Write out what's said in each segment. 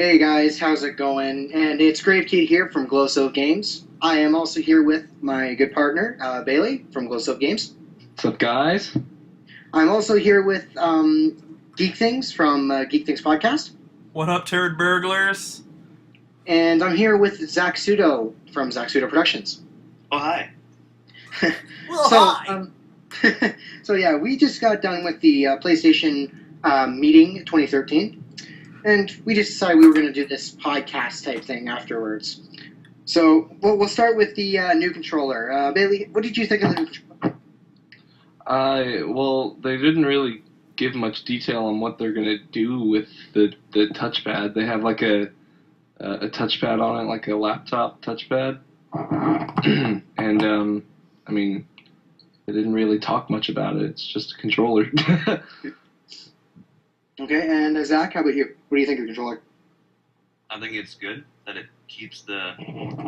Hey guys, how's it going? And it's Gravekey here from Glowstove Games. I am also here with my good partner, Bailey from Glowstove Games. What's up, guys? I'm also here with Geek Things from Geek Things Podcast. What up, turd burglars? And I'm here with Zach Sudo from Zach Sudo Productions. Oh, hi. Well, so, hi. So yeah, we just got done with the PlayStation meeting 2013. And we just decided we were going to do this podcast type thing afterwards. So we'll start with the new controller. Bailey, what did you think of the new controller? Well, they didn't really give much detail on what they're going to do with the touchpad. They have like a touchpad on it, like a laptop touchpad. And, I mean, they didn't really talk much about it. It's just a controller. Okay, and Zach, how about you? What do you think of the controller? I think it's good that it keeps the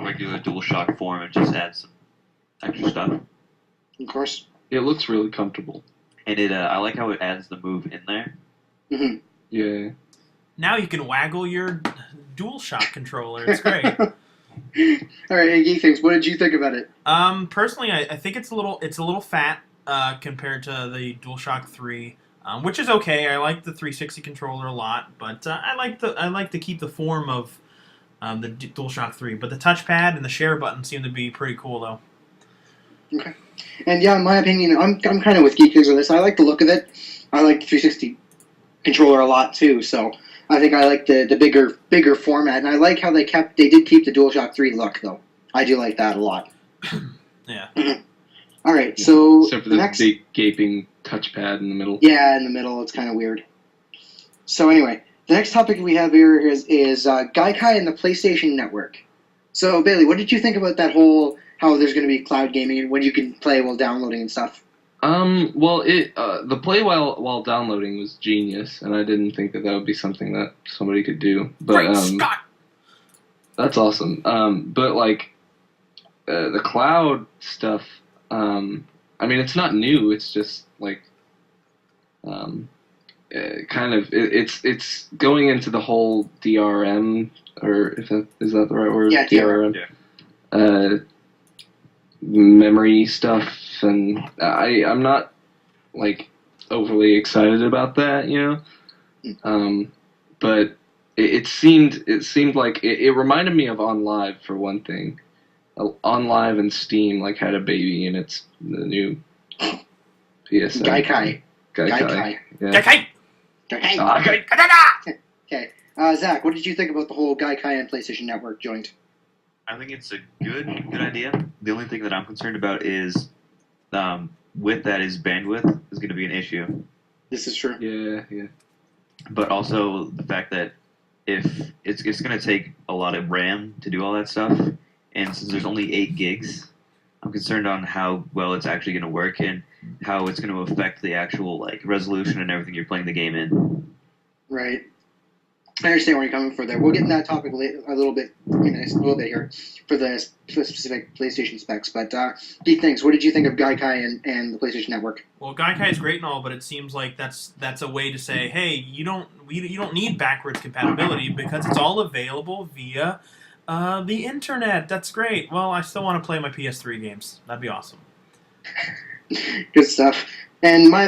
regular DualShock form and just adds some extra stuff. Of course. It looks really comfortable. And I like how it adds the move in there. Mm-hmm. Yeah. Now you can waggle your DualShock controller. It's great. All right, hey, Geek Things, what did you think about it? Personally, I think it's a little fat compared to the DualShock 3. Which is okay. I like the 360 controller a lot, but I like to keep the form of the DualShock 3. But the touchpad and the share button seem to be pretty cool, though. Okay. And yeah, in my opinion, I'm kind of with Geek Things on this. I like the look of it. I like the 360 controller a lot too. So I think I like the bigger format, and I like how they did keep the DualShock 3 look though. I do like that a lot. Yeah. All right, so Except for the big gaping touchpad in the middle. Yeah, in the middle, it's kind of weird. So anyway, the next topic we have here is Gaikai and the PlayStation Network. So Bailey, what did you think about that whole how there's going to be cloud gaming and when you can play while downloading and stuff? Well, the play while downloading was genius, and I didn't think that would be something that somebody could do. But Great Scott! That's awesome. But like the cloud stuff. I mean, it's not new. It's just like, kind of. It's going into the whole DRM, or is that the right word? Yeah, DRM. Yeah. Memory stuff, and I'm not like overly excited about that, you know. But it seemed like it reminded me of OnLive for one thing. OnLive and Steam like had a baby, and it's the new PSN. Gaikai. Gaikai. Yeah. Gaikai! Gaikai. Okay. Zach, what did you think about the whole Gaikai and PlayStation Network joint? I think it's a good idea. The only thing that I'm concerned about is with that is bandwidth is going to be an issue. This is true. Yeah. But also the fact that if it's going to take a lot of RAM to do all that stuff, and since there's only 8 gigs, I'm concerned on how well it's actually going to work and how it's going to affect the actual like resolution and everything you're playing the game in. Right. I understand where you're coming from there. We'll get in that topic a little bit here for the specific PlayStation specs. But Geek Things, what did you think of Gaikai and the PlayStation Network? Well, Gaikai is great and all, but it seems like that's a way to say, hey, you don't need backwards compatibility because it's all available via the internet. That's great. Well, I still want to play my PS3 games. That'd be awesome. Good stuff. And my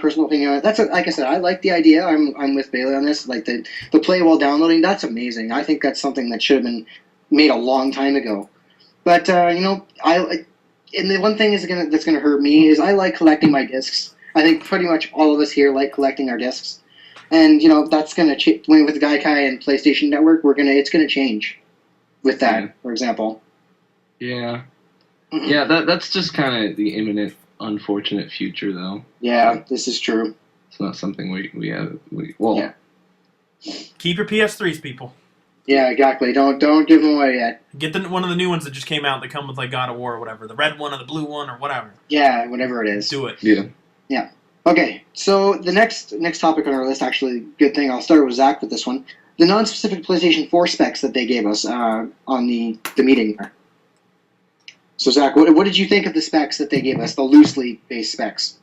personal opinion, like I said, I like the idea. I'm with Bailey on this. Like the play while downloading, that's amazing. I think that's something that should have been made a long time ago. But and the one thing that's gonna hurt me is I like collecting my discs. I think pretty much all of us here like collecting our discs, and that's gonna change with the Gaikai and PlayStation Network. It's gonna change with that, for example. Yeah. Yeah. That's just kind of the imminent. Unfortunate future, though. Yeah, this is true. It's not something we Yeah. Keep your PS3s, people. Yeah, exactly. Don't give them away yet. Get one of the new ones that just came out that come with like God of War or whatever, the red one or the blue one or whatever. Yeah, whatever it is. Do it. Yeah. Yeah. Okay, so the next topic on our list, actually, good thing. I'll start with Zach with this one. The non-specific PlayStation 4 specs that they gave us on the meeting. So, Zach, what did you think of the specs that they gave us, the loosely based specs?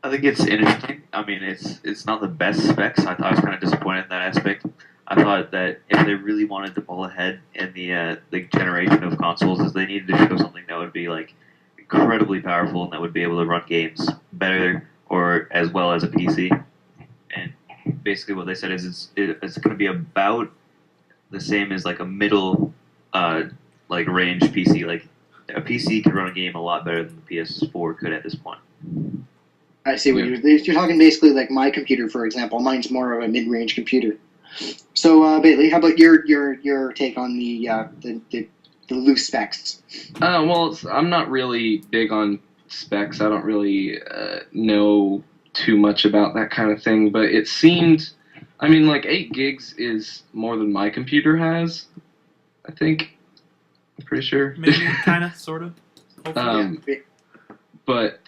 I think it's interesting. I mean, it's not the best specs. I was kind of disappointed in that aspect. I thought that if they really wanted to pull ahead in the generation of consoles, is they needed to show something that would be like incredibly powerful and that would be able to run games better or as well as a PC. And basically, what they said is it's going to be about the same as like a middle like range PC. Like a PC could run a game a lot better than the PS4 could at this point. I see what you're talking. Basically, like my computer, for example. Mine's more of a mid-range computer. So, Bailey, how about your take on the loose specs? Well, I'm not really big on specs. I don't really know too much about that kind of thing, but it seemed, I mean, like 8 gigs is more than my computer has, I think. I'm pretty sure. Maybe, kind of, sort of. Yeah. But,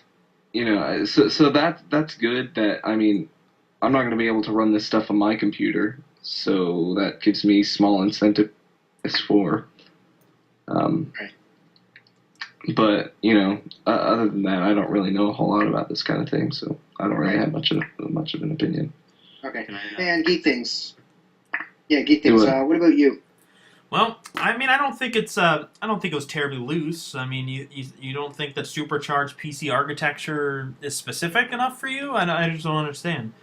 you know, so that's good. That, I mean, I'm not going to be able to run this stuff on my computer, so that gives me small incentive as for. Right. But, you know, other than that, I don't really know a whole lot about this kind of thing, so I don't really have much of an opinion. Okay. Can I, And Geek Things. Yeah, Geek Things. What about you? Well, I mean, I don't think it was terribly loose. I mean, you don't think that supercharged PC architecture is specific enough for you? I just don't understand.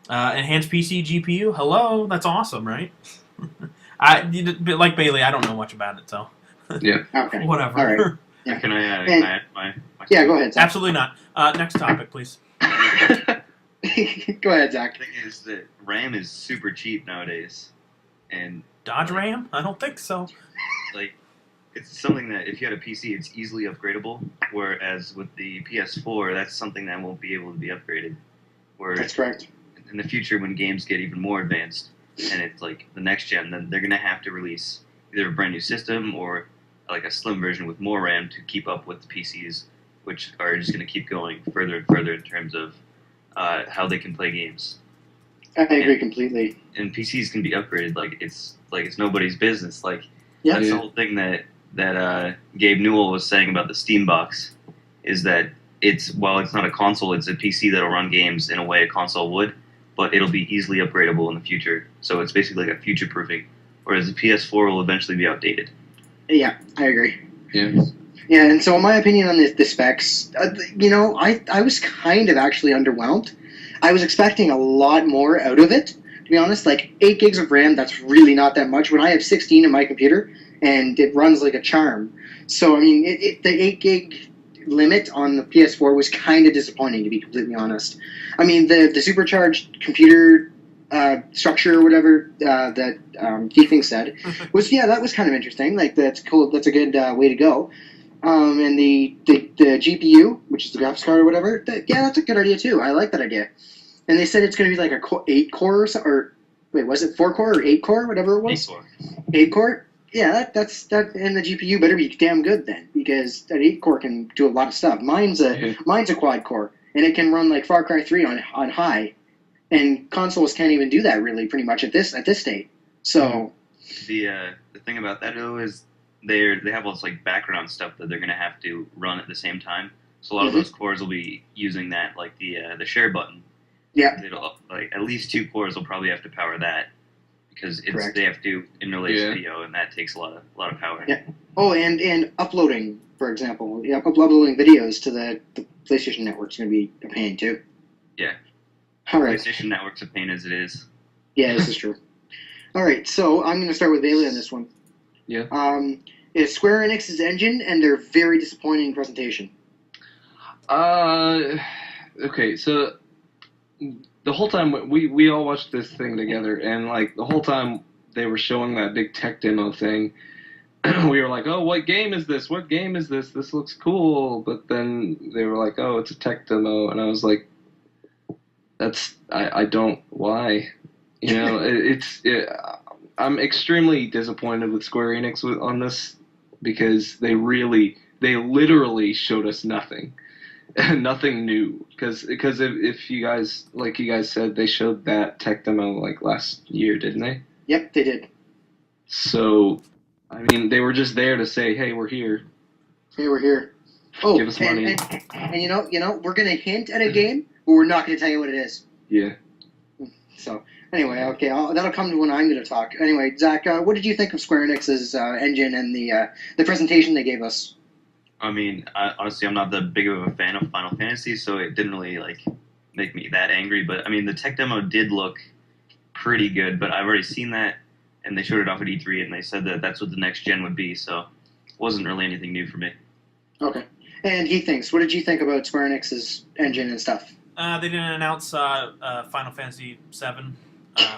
Enhanced PC GPU, hello, that's awesome, right? Like Bailey, I don't know much about it, so Yeah. Okay. whatever. All right. Yeah. can I And- add my Yeah, go ahead, Zach. Absolutely not. Next topic, please. Go ahead, Zach. The thing is that RAM is super cheap nowadays, and Dodge Ram? I don't think so. like it's something that if you had a PC, it's easily upgradable. Whereas with the PS4, that's something that won't be able to be upgraded. Where That's correct. in the future, when games get even more advanced and it's like the next gen, then they're gonna have to release either a brand new system or like a slim version with more RAM to keep up with the PCs, which are just gonna keep going further and further in terms of how they can play games. I agree completely. And PCs can be upgraded like it's nobody's business. Like Yeah. that's the whole thing that Gabe Newell was saying about the Steam box is that while it's not a console, it's a PC that'll run games in a way a console would, but it'll be easily upgradable in the future. So it's basically like a future proofing. Whereas the PS4 will eventually be outdated. Yeah, I agree. Yeah. Yeah, and so my opinion on the specs, you know, I was kind of actually underwhelmed. I was expecting a lot more out of it, to be honest. Like 8 gigs of RAM, that's really not that much. When I have 16 in my computer, and it runs like a charm. So I mean, the 8 gig limit on the PS4 was kind of disappointing, to be completely honest. I mean, the supercharged computer structure or whatever that Geek Thing said was, yeah, that was kind of interesting. Like, that's cool. That's a good way to go. And the GPU, which is the graphics card or whatever, yeah, that's a good idea too. I like that idea. And they said it's going to be like a 8 core or something, or wait, was it 4 core or 8 core, whatever it was? 8 core. Yeah, that's that, and the GPU better be damn good then, because that 8 core can do a lot of stuff. Mine's a quad core, and it can run like Far Cry 3 on high, and consoles can't even do that really, pretty much at this state. So The thing about that though is they have all this like background stuff that they're gonna have to run at the same time. So a lot of those cores will be using that, like the share button. yeah, It'll, like at least 2 cores will probably have to power that because Correct. they have to interlace Yeah. video, and that takes a lot of power. Yeah. Oh, and uploading, for example, uploading videos to the PlayStation Network is going to be a pain too. Yeah. All right. PlayStation Network's a pain as it is. Yeah, this is true. All right, so I'm going to start with Bailey on this one. Yeah. It's Square Enix's engine and their very disappointing presentation. Okay, so the whole time we all watched this thing together, and like the whole time they were showing that big tech demo thing, we were like, "Oh, what game is this? What game is this? This looks cool." But then they were like, "Oh, it's a tech demo," and I was like, I don't, why? You know, I'm extremely disappointed with Square Enix on this, because they literally showed us nothing. Nothing new, because if you guys, like you guys said, they showed that tech demo like last year, didn't they? Yep, they did. So, I mean, they were just there to say, "Hey, we're here. Hey, we're here. Oh, Give us money." And you know, we're going to hint at a game, but we're not going to tell you what it is. Yeah. So, Anyway, okay, that'll come to when I'm going to talk. Anyway, Zach, what did you think of Square Enix's engine and the presentation they gave us? I mean, honestly, I'm not that big of a fan of Final Fantasy, so it didn't really like make me that angry. But I mean, the tech demo did look pretty good. But I've already seen that, and they showed it off at E3, and they said that that's what the next gen would be. So it wasn't really anything new for me. Okay. And he thinks, what did you think about Square Enix's engine and stuff? They didn't announce Final Fantasy VII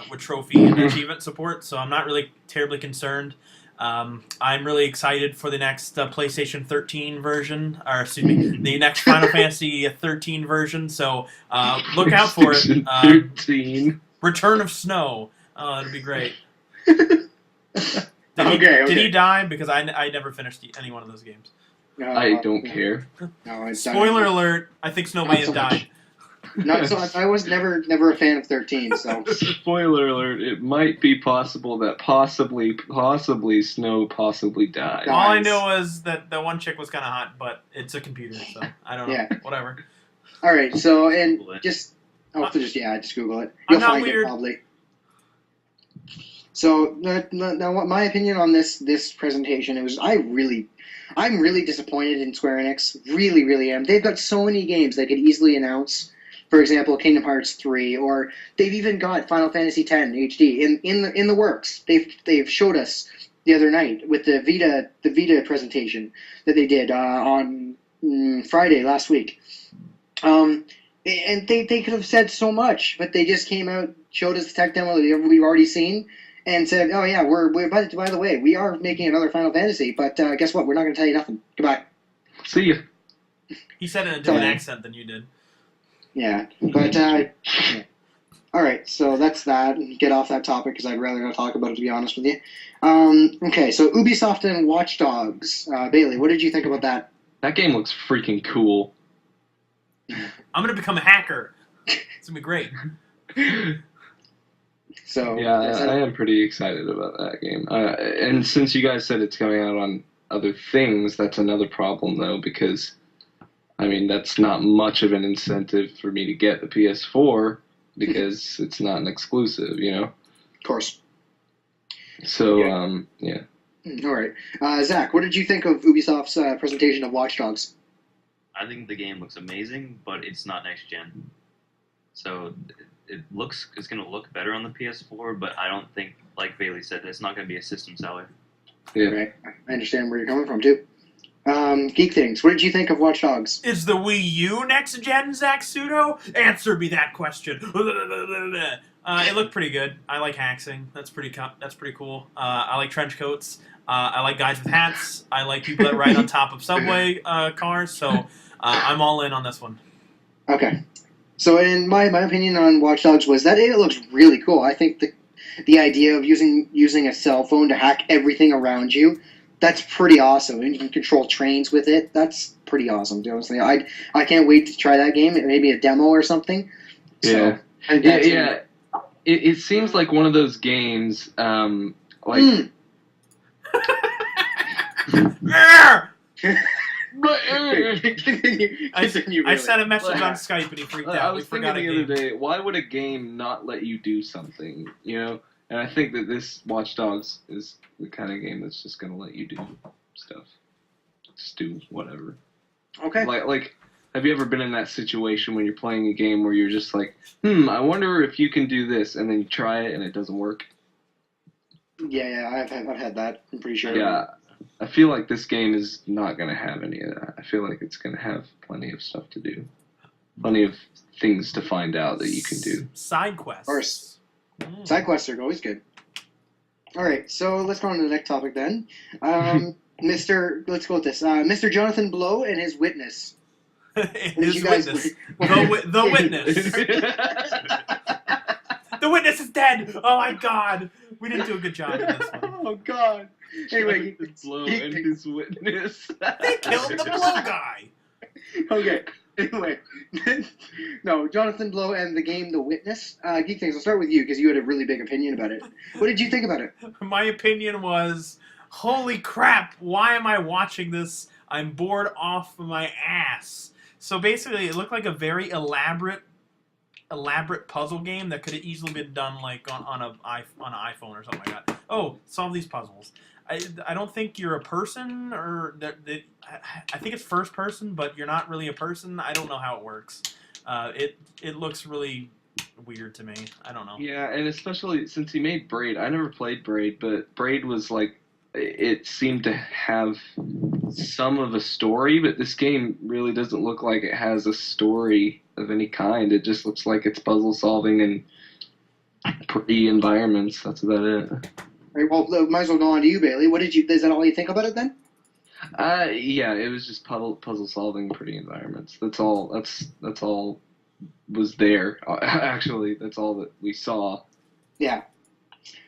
with trophy and achievement support, so I'm not really terribly concerned. I'm really excited for the next PlayStation 13 version, or excuse me, the next Final Fantasy 13 version. So look out for it. 13. Return of Snow. Oh, it'll be great. Okay. Did he die? Because I never finished any one of those games. I don't care. No, it's Spoiler alert! I think Snow may have died. Not so. I was never a fan of 13. So Spoiler alert! It might be possible that possibly Snow possibly died. All I know is that the one chick was kind of hot, but it's a computer, so I don't know. Yeah. Whatever. all right. So and Google it. just just Google it. I'm You'll not find weird. it probably. So now, what my opinion on this presentation is, I'm really disappointed in Square Enix. Really, really am. They've got so many games they could easily announce. For example, Kingdom Hearts 3, or they've even got Final Fantasy X HD in the works. They've showed us the other night with the Vita presentation that they did on Friday last week. And they could have said so much, but they just came out, showed us the tech demo that we've already seen, and said, "Oh yeah, we're by the way, we are making another Final Fantasy, but guess what? We're not going to tell you nothing. Goodbye." See ya. He said it in a different So- accent than you did. Yeah, but yeah. All right, so that's that. Get off that topic because I'd rather not talk about it, to be honest with you. Okay, so Ubisoft and Watch Dogs. Bailey, what did you think about that? That game looks freaking cool. I'm gonna become a hacker. It's gonna be great. So Yeah, is I that- am pretty excited about that game. And since you guys said it's coming out on other things, that's another problem though, because I mean that's not much of an incentive for me to get the PS4 because it's not an exclusive, you know. of course. So Yeah. yeah. All right, Zach, what did you think of Ubisoft's presentation of Watch Dogs? I think the game looks amazing, but it's not next gen. So it's going to look better on the PS4, but I don't think, like Bailey said, it's not going to be a system seller. Yeah. Right, I understand where you're coming from too. Geek Things, what did you think of Watch Dogs? Is the Wii U next gen, Zach Pseudo? Answer me that question. It looked pretty good. I like haxing. That's pretty cool. I like trench coats. I like guys with hats. I like people that ride on top of subway cars. So I'm all in on this one. Okay. So, in my opinion on Watch Dogs was that it looks really cool. I think the idea of using a cell phone to hack everything around you, that's pretty awesome. And you can control trains with it. That's pretty awesome. To be honest with you. I can't wait to try that game. Maybe a demo or something. Yeah. I think Yeah, that's yeah. It seems like one of those games, like. Mm. Continue, I Bailey. sent a message on Skype and he freaked I out. was We forgot thinking a the other game. day, why would a game not let you do something, you know? And I think that this Watch Dogs is the kind of game that's just going to let you do stuff. Just do whatever. Okay. Like, have you ever been in that situation when you're playing a game where you're just like, I wonder if you can do this, and then you try it and it doesn't work? Yeah, I've had that. I'm pretty sure. Yeah. I feel like this game is not going to have any of that. I feel like it's going to have plenty of stuff to do. Plenty of things to find out that you can do. Side quests. Of course. Mm. Side quests are always good. All right, so let's go on to the next topic then. Let's go with this. Mr. Jonathan Blow and his witness. His you guys- witness. The witness. The witness is dead. Oh my god. We didn't do a good job in this one. Oh God. Anyway, Jonathan Blow and his witness. They killed the blow guy. okay. Anyway, no, Jonathan Blow and the game The Witness. Geek Things, I'll start with you because you had a really big opinion about it. What did you think about it? My opinion was, holy crap, why am I watching this? I'm bored off my ass. So basically, it looked like a very elaborate elaborate puzzle game that could have easily been done like on an iPhone or something like that. Oh, solve these puzzles. I don't think you're a person, or I think it's first person, but you're not really a person. I don't know how it works. It looks really weird to me. I don't know. Yeah, and especially since he made Braid. I never played Braid, but Braid was like, it seemed to have some of a story, but this game really doesn't look like it has a story of any kind. It just looks like it's puzzle solving and pretty environments. That's about it. All right, well, might as well go on to you, Bailey. Is that all you think about it then? Yeah, it was just puzzle solving, pretty environments. That's all. That's all was there. Actually, that's all that we saw. Yeah.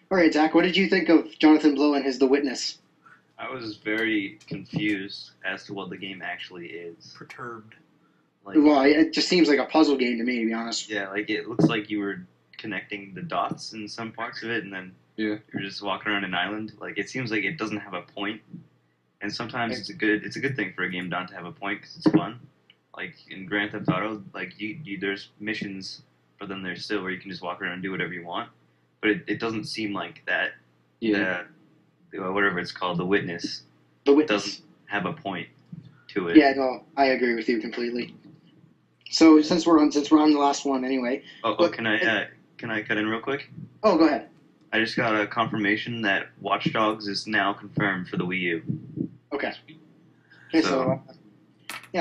All right, Zach, what did you think of Jonathan Blow and his The Witness? I was very confused as to what the game actually is. Perturbed. Like, Well, it just seems like a puzzle game to me, to be honest. yeah, like it looks like you were connecting the dots in some parts of it, and then Yeah. you're just walking around an island. Like it seems like it doesn't have a point, and sometimes it's a good thing for a game not to have a point because it's fun. Like in Grand Theft Auto, like you there's missions, but then there's still where you can just walk around and do whatever you want. But it doesn't seem like that. Yeah. Whatever it's called, the witness The Witness. doesn't have a point to it. Yeah, no, I agree with you completely. So since we're on the last one anyway. Oh, can I cut in real quick? Oh, go ahead. I just got a confirmation that Watch Dogs is now confirmed for the Wii U. Okay. Okay, So-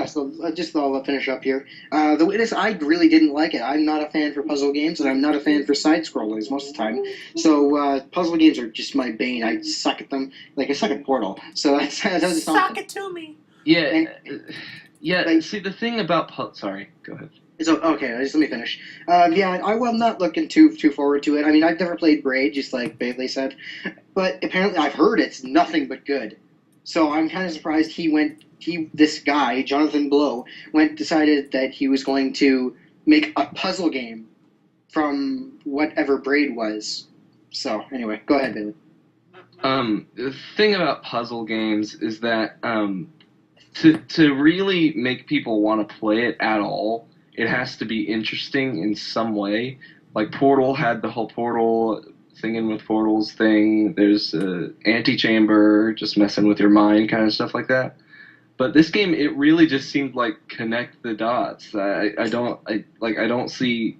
so just I'll finish up here. The Witness, I really didn't like it. I'm not a fan for puzzle games, and I'm not a fan for side scrollers most of the time. So puzzle games are just my bane. I suck at them. Like I suck at Portal. So that's just Suck it to me. Yeah. Yeah. Like- See, the thing about sorry, go ahead. So okay, just let me finish. I'm not looking too forward to it. I mean, I've never played Braid, just like Bailey said, but apparently I've heard it's nothing but good. So I'm kind of surprised this guy Jonathan Blow decided that he was going to make a puzzle game from whatever Braid was. So anyway, go ahead, Bailey. The thing about puzzle games is that to really make people want to play it at all, it has to be interesting in some way. Like Portal had the whole Portal singing with portals thing. There's Antechamber, just messing with your mind, kind of stuff like that. But this game, it really just seemed like connect the dots. I don't see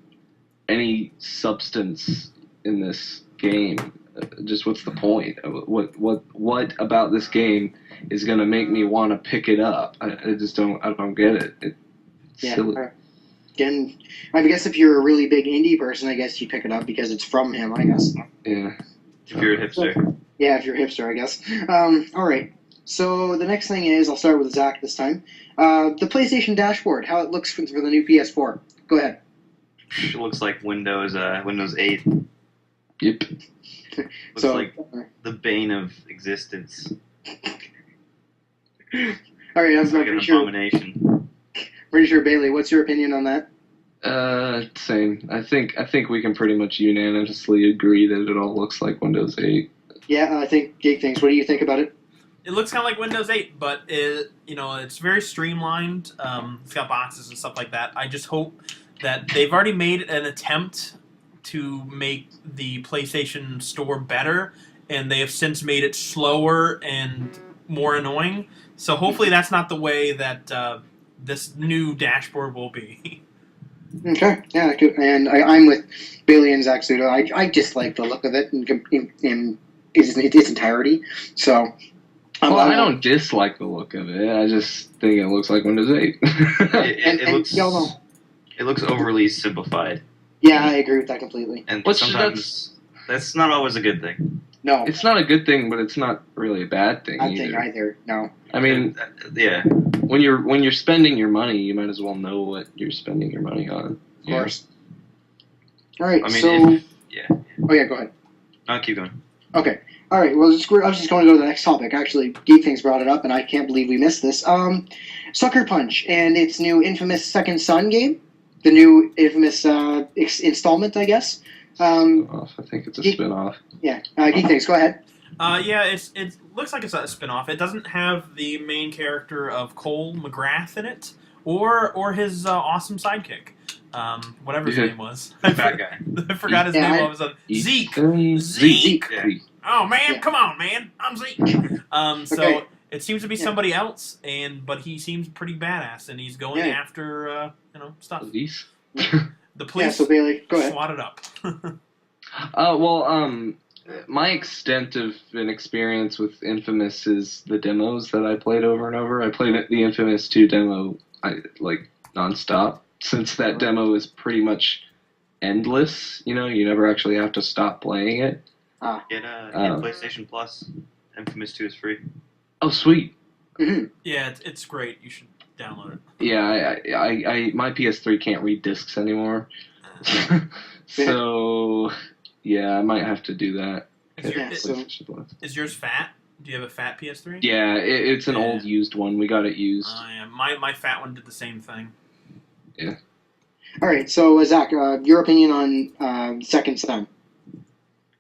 any substance in this game. Just what's the point? What about this game is gonna make me want to pick it up? I don't get it. It's silly. Again, I guess if you're a really big indie person, I guess you pick it up because it's from him, I guess. Yeah. If you're a hipster. Yeah, if you're a hipster, I guess. All right. So the next thing is, I'll start with Zach this time. The PlayStation dashboard, how it looks for the new PS4. Go ahead. It looks like Windows 8. Yep. Looks like the bane of existence. All right, It's like an abomination. Pretty sure, Bailey, what's your opinion on that? Same. I think we can pretty much unanimously agree that it all looks like Windows 8. Yeah, I think Geek thinks. What do you think about it? It looks kind of like Windows 8, but it's very streamlined. It's got boxes and stuff like that. I just hope that they've already made an attempt to make the PlayStation Store better, and they have since made it slower and more annoying. So hopefully that's not the way that this new dashboard will be. Okay, yeah, good. And I'm with Bailey and Zach Sudo. I just like the look of it in its entirety. So, Well, I don't dislike the look of it. I just think it looks like Windows 8. It looks overly simplified. Yeah, I agree with that completely. And Which sometimes that's not always a good thing. No, It's not a good thing, but it's not really a bad thing I either. think either. No. I mean, Yeah. when you're spending your money, you might as well know what you're spending your money on. Of course. All right. I mean, so. yeah. Oh yeah, go ahead. I'll keep going. Okay. All right. Well, I was just going to go to the next topic. Actually, Geek Things brought it up, and I can't believe we missed this. Sucker Punch and its new Infamous Second Son game, the new Infamous installment, I guess. I think it's a spin-off. Yeah. Geek Things, go ahead. Yeah, it looks like it's a spin-off. It doesn't have the main character of Cole McGrath in it, or his awesome sidekick. whatever his Yeah. name was. Bad guy. I forgot his Yeah, name I- all of a sudden. Zeke. Ethan Zeke. Yeah. Oh man, Yeah. come on, man. I'm Zeke. So Okay. it seems to be Yeah. somebody else, but he seems pretty badass, and he's going Yeah. after stuff. Police. The Yeah, police so Bailey, go ahead. swat it up. My extent of an experience with Infamous is the demos that I played over and over. I played the Infamous 2 demo nonstop, since that demo is pretty much endless. You never actually have to stop playing it. Get PlayStation Plus. Infamous 2 is free. Oh, sweet. Hmm. Yeah, it's great. You should download it. Yeah, I my PS3 can't read discs anymore. So, yeah, I might have to do that. Is, your, Yeah, is, so- PlayStation Plus. is yours fat? Do you have a fat PS3? Yeah, it's an Yeah. old used one. We got it used. Yeah. My fat one did the same thing. All right, so Zach, your opinion on Second Son?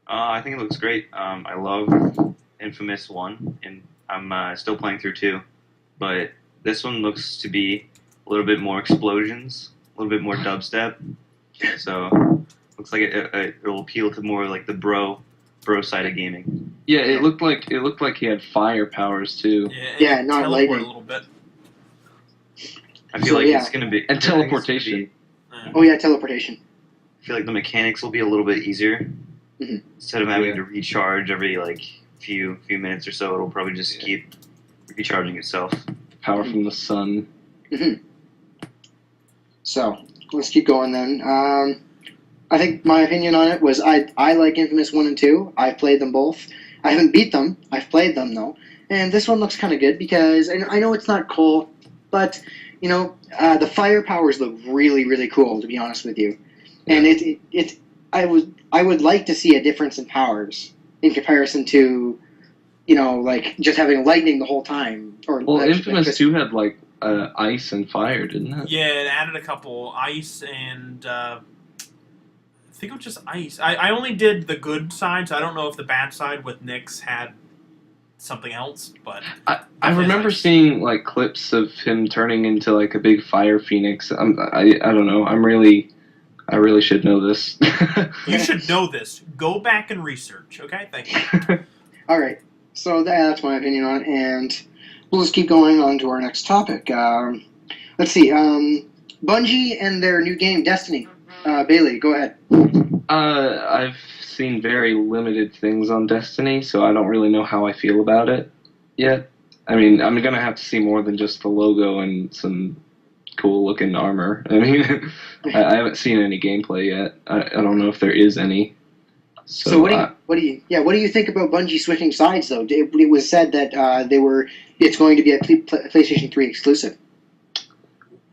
I think it looks great. I love Infamous 1, and I'm still playing through 2. But this one looks to be a little bit more explosions, a little bit more dubstep. So looks like it will appeal to more like the bro side of gaming. Yeah, it looked like he had fire powers too, Yeah, Yeah, not teleport lightning. a little bit. I feel So, like yeah. it's going to be and I think it's gonna teleportation. be- Oh yeah, teleportation. I feel like the mechanics will be a little bit easier. Mhm. Instead of having Yeah. to recharge every few minutes or so, it'll probably just Yeah. keep recharging itself. Power from the sun. So let's keep going then. I think my opinion on it was I like Infamous 1 and 2. I've played them both. I haven't beat them. I've played them though, and this one looks kind of good because and I know it's not cool, but the fire powers look really really cool to be honest with you, and I would like to see a difference in powers in comparison to just having lightning the whole time. Or Well, like- Infamous 2 had ice and fire, didn't it? Yeah, it added a couple ice and I think it was just ice. I only did the good side, so I don't know if the bad side with Nyx had something else. But I remember seeing clips of him turning into a big fire phoenix. I don't know. I really should know this. you should know this. Go back and research. Okay, thank you. All right, so that's my opinion on it, and we'll just keep going on to our next topic. Let's see, Bungie and their new game, Destiny. Bailey, go ahead. I've seen very limited things on Destiny, so I don't really know how I feel about it yet. I mean, I'm gonna have to see more than just the logo and some cool-looking armor. I mean, I haven't seen any gameplay yet. I don't know if there is any. So what do you think about Bungie switching sides though? It was said that it's going to be a PlayStation 3 exclusive,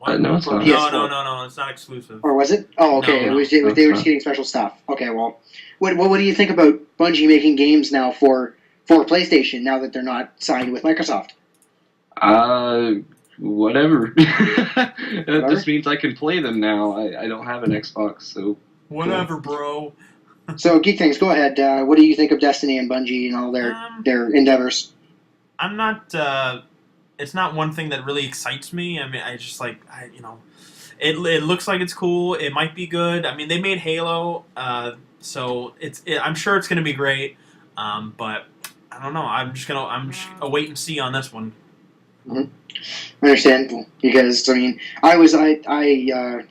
no, it's not. No, it's not exclusive. or was it? Oh, okay. No, It was. no, They were it's just not. getting special stuff. Okay, well, what do you think about Bungie making games now for PlayStation now that they're not signed with Microsoft? Whatever. That just means I can play them now. I don't have an Xbox, so Whatever, bro. So, Geek Things, go ahead. What do you think of Destiny and Bungie and all their endeavors? I'm not. It's not one thing that really excites me. I mean, it looks like it's cool. It might be good. I mean, they made Halo, so I'm sure it's going to be great. But I don't know. I'm just a wait and see on this one. Understandable, because I mean, I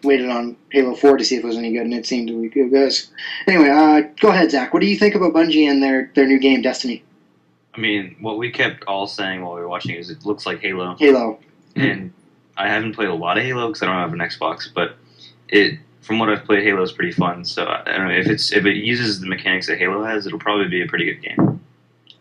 waited on Halo 4 to see if it was any good, and it seemed to be good. Anyway, go ahead, Zach. What do you think about Bungie and their new game, Destiny? I mean, what we kept all saying while we were watching is it looks like Halo. Halo. And I haven't played a lot of Halo because I don't have an Xbox, but from what I've played, Halo is pretty fun. So I don't know if it uses the mechanics that Halo has, it'll probably be a pretty good game.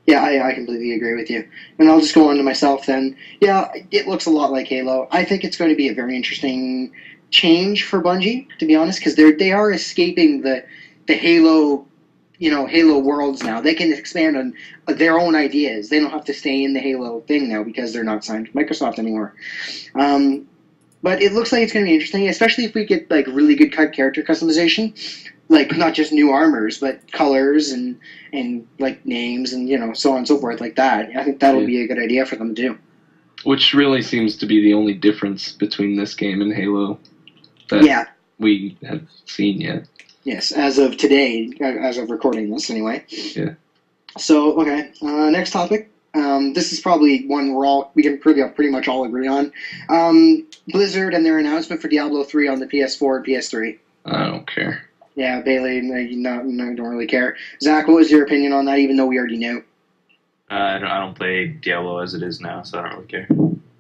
Yeah, I completely agree with you. And I'll just go on to myself then. Yeah, it looks a lot like Halo. I think it's going to be a very interesting change for Bungie, to be honest, because they are escaping the Halo, Halo worlds now. They can expand on their own ideas. They don't have to stay in the Halo thing now because they're not signed to Microsoft anymore. But it looks like it's going to be interesting, especially if we get really good character customization. Not just new armors, but colors and names and so on and so forth like that. I think that'll be a good idea for them to do. which really seems to be the only difference between this game and Halo. That Yeah, we have seen yet. Yes, as of today, as of recording this, anyway. Yeah. So, okay, next topic. This is probably one we can pretty much all agree on. Blizzard and their announcement for Diablo 3 on the PS4 and PS3. I don't care. Yeah, Bailey, no, don't really care. Zach, what was your opinion on that, even though we already knew? I don't play Diablo as it is now, so I don't really care.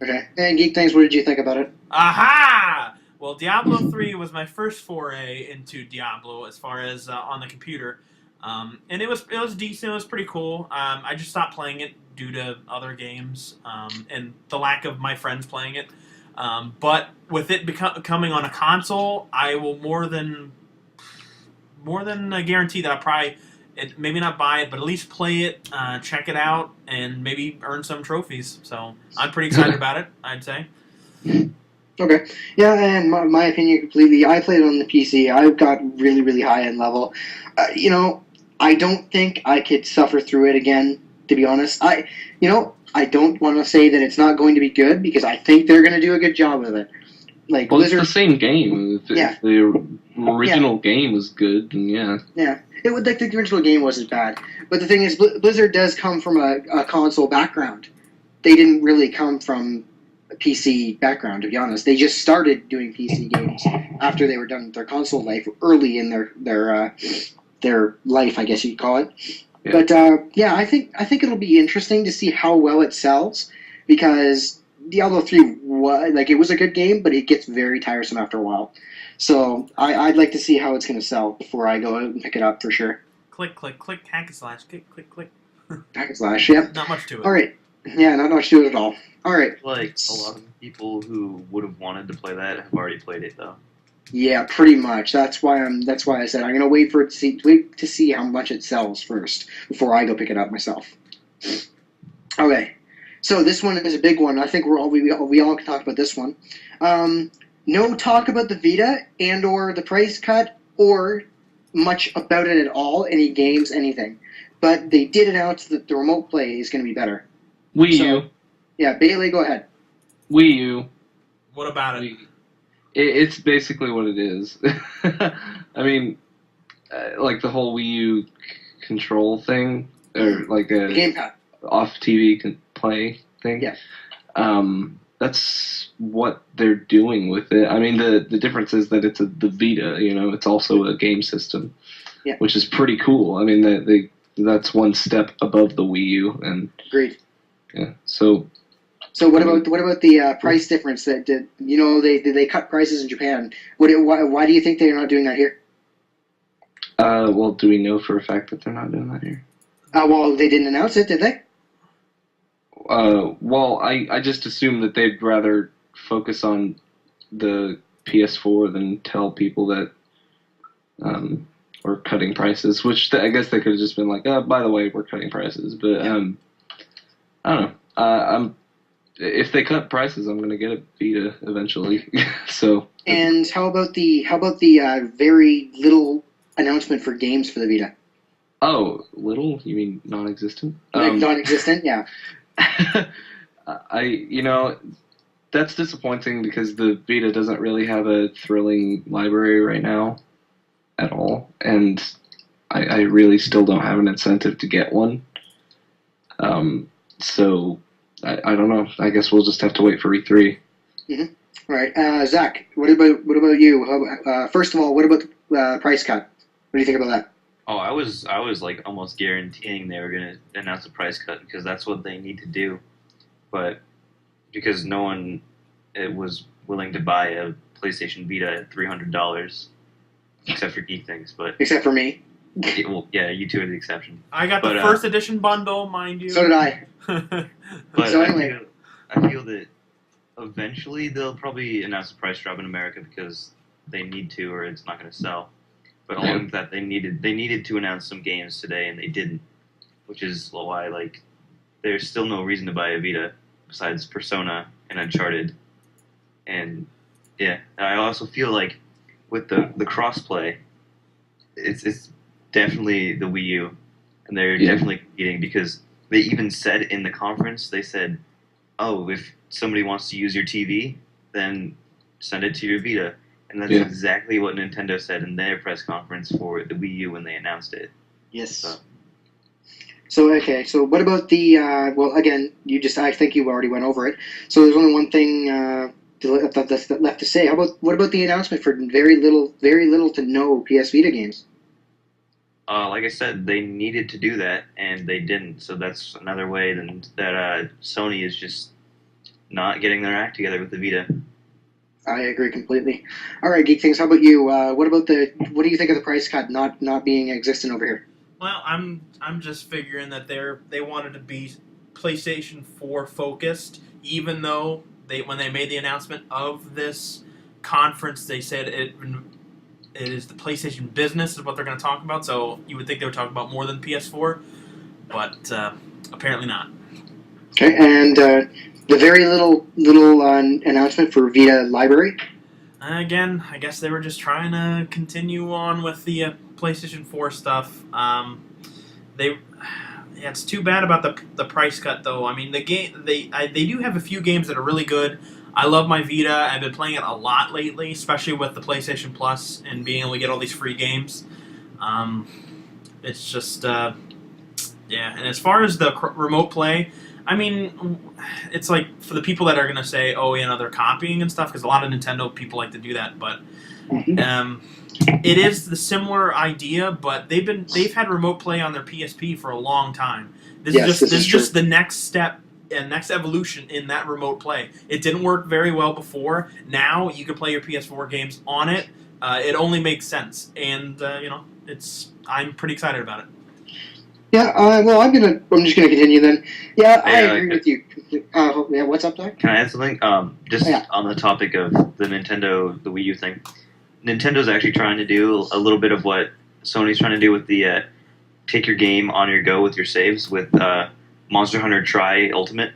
Okay. And Geek Things, what did you think about it? Aha! Well, Diablo 3 was my first foray into Diablo as far as on the computer. And it was decent. It was pretty cool. I just stopped playing it due to other games and the lack of my friends playing it. But with it coming on a console, I will more than guarantee that I'll probably maybe not buy it, but at least play it, check it out, and maybe earn some trophies. So I'm pretty excited about it, I'd say. Okay. Yeah, and my opinion completely. I played it on the PC. I got really, really high end level. I don't think I could suffer through it again, to be honest. I don't want to say that it's not going to be good because I think they're going to do a good job with it. Like Well, Blizzard, it's the same game. If the original game was good, then yeah. yeah, it would like the original game wasn't bad. But the thing is, Blizzard does come from a console background. They didn't really come from a PC background, to be honest. They just started doing PC games after they were done with their console life early in their life, I guess you'd call it. Yeah. But I think it'll be interesting to see how well it sells because Diablo 3 was a good game, but it gets very tiresome after a while. So I'd like to see how it's going to sell before I go out and pick it up for sure. Click, click, click, hack and slash, click, click, click. Hack and slash, yeah. Not much to it. All right. Yeah, not much to it at all. All right. Like, a lot of people who would have wanted to play that have already played it, though. Yeah, pretty much. That's why I said I'm gonna wait to see how much it sells first before I go pick it up myself. Okay, so this one is a big one. I think we all can talk about this one. No talk about the Vita and/or the price cut or much about it at all. Any games, anything. But they did announce that the remote play is going to be better. Wii U. Yeah, Bailey, go ahead. Wii U. What about it? It's basically what it is. I mean, like the whole Wii U control thing, or like a Gamepad. off TV play thing. Yeah. That's what they're doing with it. I mean, the difference is that it's the Vita. It's also a game system, yeah, which is pretty cool. I mean, that's one step above the Wii U, and agreed. Yeah. So what about the price difference? That they cut prices in Japan. Why do you think they're not doing that here? Well, do we know for a fact that they're not doing that here? Well, they didn't announce it, did they? Well, I just assume that they'd rather focus on the PS4 than tell people that we're cutting prices, which I guess they could have just been like, by the way, we're cutting prices. But I don't know. If they cut prices, I'm going to get a Vita eventually. So. And how about the very little announcement for games for the Vita? Oh, little? You mean non-existent? Non-existent, yeah. That's disappointing because the Vita doesn't really have a thrilling library right now at all, and I really still don't have an incentive to get one. So I don't know. I guess we'll just have to wait for E3. Mm-hmm. All right, Zach. What about you? First of all, what about the price cut? What do you think about that? Oh, I was like almost guaranteeing they were going to announce a price cut because that's what they need to do. But because no one was willing to buy a PlayStation Vita at $300, except for Geek Things, but except for me. Yeah, you two are the exception. I got the first edition bundle, mind you. So did I. But so anyway, I feel that eventually they'll probably announce a price drop in America because they need to, or it's not going to sell. But along with that, they needed to announce some games today, and they didn't, which is why there's still no reason to buy a Vita besides Persona and Uncharted. And yeah, I also feel like with the crossplay, it's definitely the Wii U, and they're definitely competing because they even said in the conference, they said, "Oh, if somebody wants to use your TV, then send it to your Vita. And that's Yeah. exactly what Nintendo said in their press conference for the Wii U when they announced it. Yes. So- So okay. So what about the? Well, again, I think you already went over it. So there's only one thing that's left to say. What about the announcement for very little to no PS Vita games? Like I said, they needed to do that, and they didn't. So that's another way that Sony is just not getting their act together with the Vita. I agree completely. All right, Geek Things. How about you? What do you think of the price cut not being existent over here? Well, I'm just figuring that they wanted to be PlayStation 4 focused, even though when they made the announcement of this conference, they said it is the PlayStation business is what they're going to talk about. So you would think they would talk about more than PS4, but apparently not. Okay, and the very little announcement for Vita Library. Again, I guess they were just trying to continue on with the PlayStation 4 stuff. It's too bad about the price cut, though. I mean, the game they do have a few games that are really good. I love my Vita. I've been playing it a lot lately, especially with the PlayStation Plus and being able to get all these free games. It's just yeah. And as far as the remote play, I mean, it's like for the people that are going to say, oh, they're copying and stuff, because a lot of Nintendo people like to do that. But it is the similar idea, but they've had remote play on their PSP for a long time. This is just the next step and next evolution in that remote play. It didn't work very well before. Now you can play your PS4 games on it. It only makes sense, and I'm pretty excited about it. Yeah, well, I'm just gonna continue then. Yeah, I agree with you. Yeah, what's up, Doc? Can I add something? Just on the topic of the Wii U thing. Nintendo's actually trying to do a little bit of what Sony's trying to do with the take your game on your go with your saves with Monster Hunter Tri Ultimate.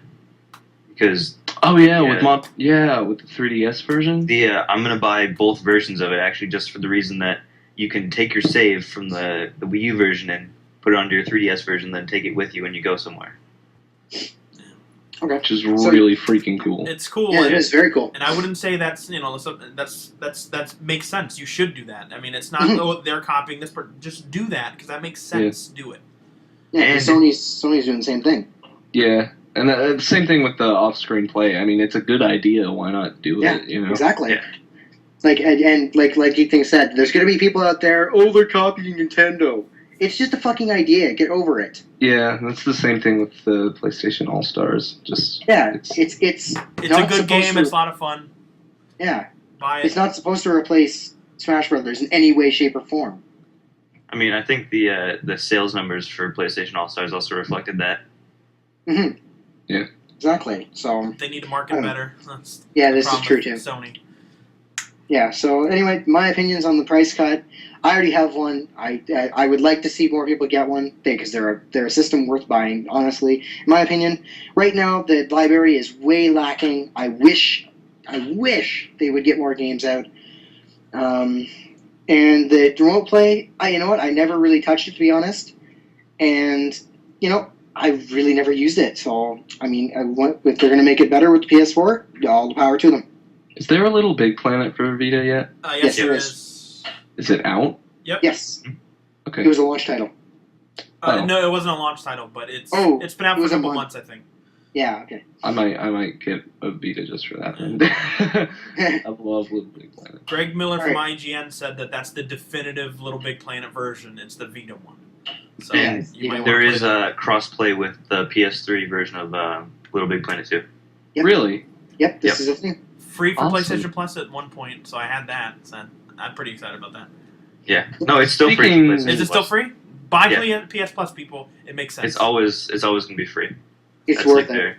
Because with the 3DS version. I'm gonna buy both versions of it actually, just for the reason that you can take your save from the Wii U version and put it onto your 3DS version, then take it with you when you go somewhere. Okay, which is really freaking cool. It's cool. Yeah, it is very cool. And I wouldn't say that's makes sense. You should do that. I mean, it's not they're copying this, but just do that because that makes sense. Do it. Yeah, and Sony's doing the same thing. Yeah, and the same thing with the off-screen play. I mean, it's a good idea. Why not do it? Exactly. Yeah. Like Geek Thing said, there's going to be people out there. Oh, they're copying Nintendo. It's just a fucking idea. Get over it. Yeah, that's the same thing with the PlayStation All Stars. Just it's a good game. It's a lot of fun. Yeah, buy it. It's not supposed to replace Smash Brothers in any way, shape, or form. I mean, I think the sales numbers for PlayStation All Stars also reflected that. Mm-hmm. Yeah. Exactly. So they need to market better. That's this is true too. Sony. Yeah. So anyway, my opinions on the price cut. I already have one. I would like to see more people get one because they're a system worth buying. Honestly, in my opinion, right now the library is way lacking. I wish they would get more games out. And the remote play, you know what? I never really touched it, to be honest. And I really never used it. So I mean, if they're going to make it better with the PS4, all the power to them. Is there a Little Big Planet for Vita yet? Yes, there is. Is it out? Yep. Yes. Okay. It was a launch title. No, it wasn't a launch title, but it's been out for a couple months, I think. Yeah. Okay. I might get a Vita just for that. I love Little Big Planet. Greg Miller from IGN said that that's the definitive Little Big Planet version. It's the Vita one. So and there is a cross-play with the PS3 version of Little Big Planet 2. Yep. Really? Yep. This is a thing. Free for PlayStation Plus at one point, so I had that. So I'm pretty excited about that. Yeah. No, it's still free. Is it still free? Buy PS Plus, people. It makes sense. It's always going to be free. It's worth it.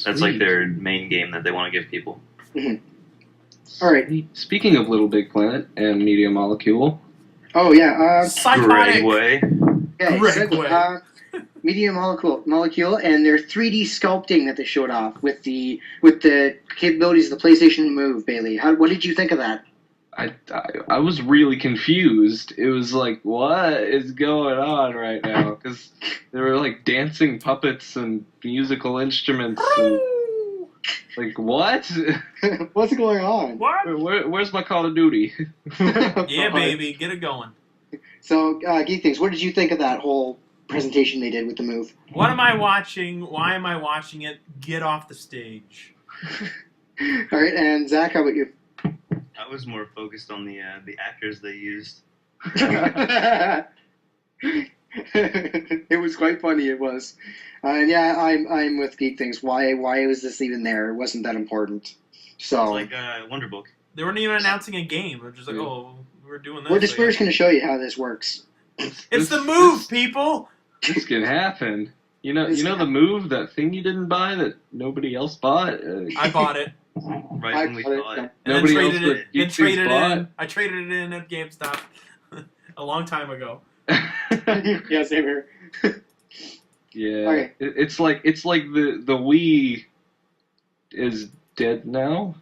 That's like their main game that they want to give people. Mm-hmm. All right. Speaking of Little Big Planet and Media Molecule. Oh yeah. Psychotic. Way. Okay, Way. Media Molecule and their 3D sculpting that they showed off with the capabilities of the PlayStation Move. Bailey, what did you think of that? I was really confused. It was like, what is going on right now? Because there were like dancing puppets and musical instruments. And Like what? What's going on? What? Where's my Call of Duty? Yeah, baby, get it going. So, Geek Things, what did you think of that whole presentation they did with the move? What am I watching? Why am I watching it? Get off the stage. All right, and Zach, how about you? I was more focused on the actors they used. It was quite funny. It was, and yeah, I'm with Geek Things. Why was this even there? It wasn't that important. So It's like Wonder Book. They weren't even announcing a game. They're just like, oh, we're doing this. we're just so yeah. going to show you how this works. It's the move, people. This can happen. You know the move, that thing you didn't buy that nobody else bought. I bought it. Right when we bought it, thought yeah. it. And Nobody then else traded but it. Geek Then Things traded it bought. in. I traded it in at GameStop a long time ago. Yeah, same here. Yeah, Okay. it's like the Wii is dead now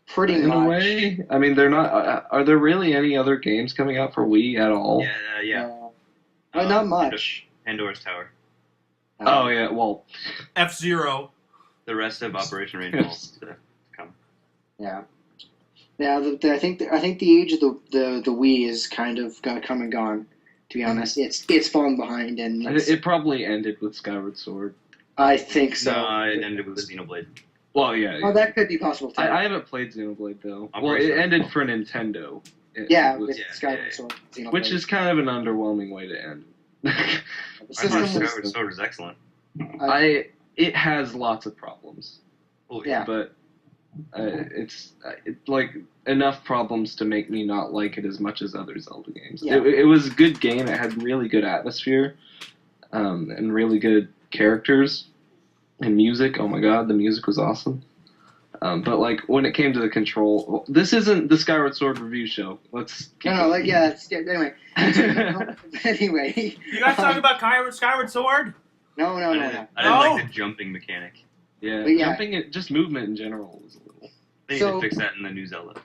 Pretty in much. a way. I mean, they're not. Are there really any other games coming out for Wii at all? Yeah. Not much. Pandora's Tower. Oh yeah, well, F-Zero. The rest of Operation Rainfall to come. Yeah. Yeah, I think the age of the Wii is kind of gonna come and gone. To be honest, it's fallen behind, and it probably ended with Skyward Sword. I think so. No, it ended with Xenoblade. Well, yeah. Oh, that could be possible too. I haven't played Xenoblade though. Well, Operation it ended Rainfall. for Nintendo. Yeah, It was- with yeah, Skyward yeah. Sword, Xenoblade. which is kind of an underwhelming way to end. The I system thought was, Skyward Sword was excellent. It has lots of problems, Well, Yeah. but it's like enough problems to make me not like it as much as other Zelda games. Yeah. It was a good game. It had really good atmosphere, and really good characters and music. Oh my god, the music was awesome. But like when it came to the control, this isn't the Skyward Sword review show. Let's keep no, it- yeah. Anyway, anyway. You guys talking about Skyward Sword? No. I didn't No. like the jumping mechanic. Yeah, But yeah. jumping it, just movement in general was a little. They need So- to fix that in the new Zelda.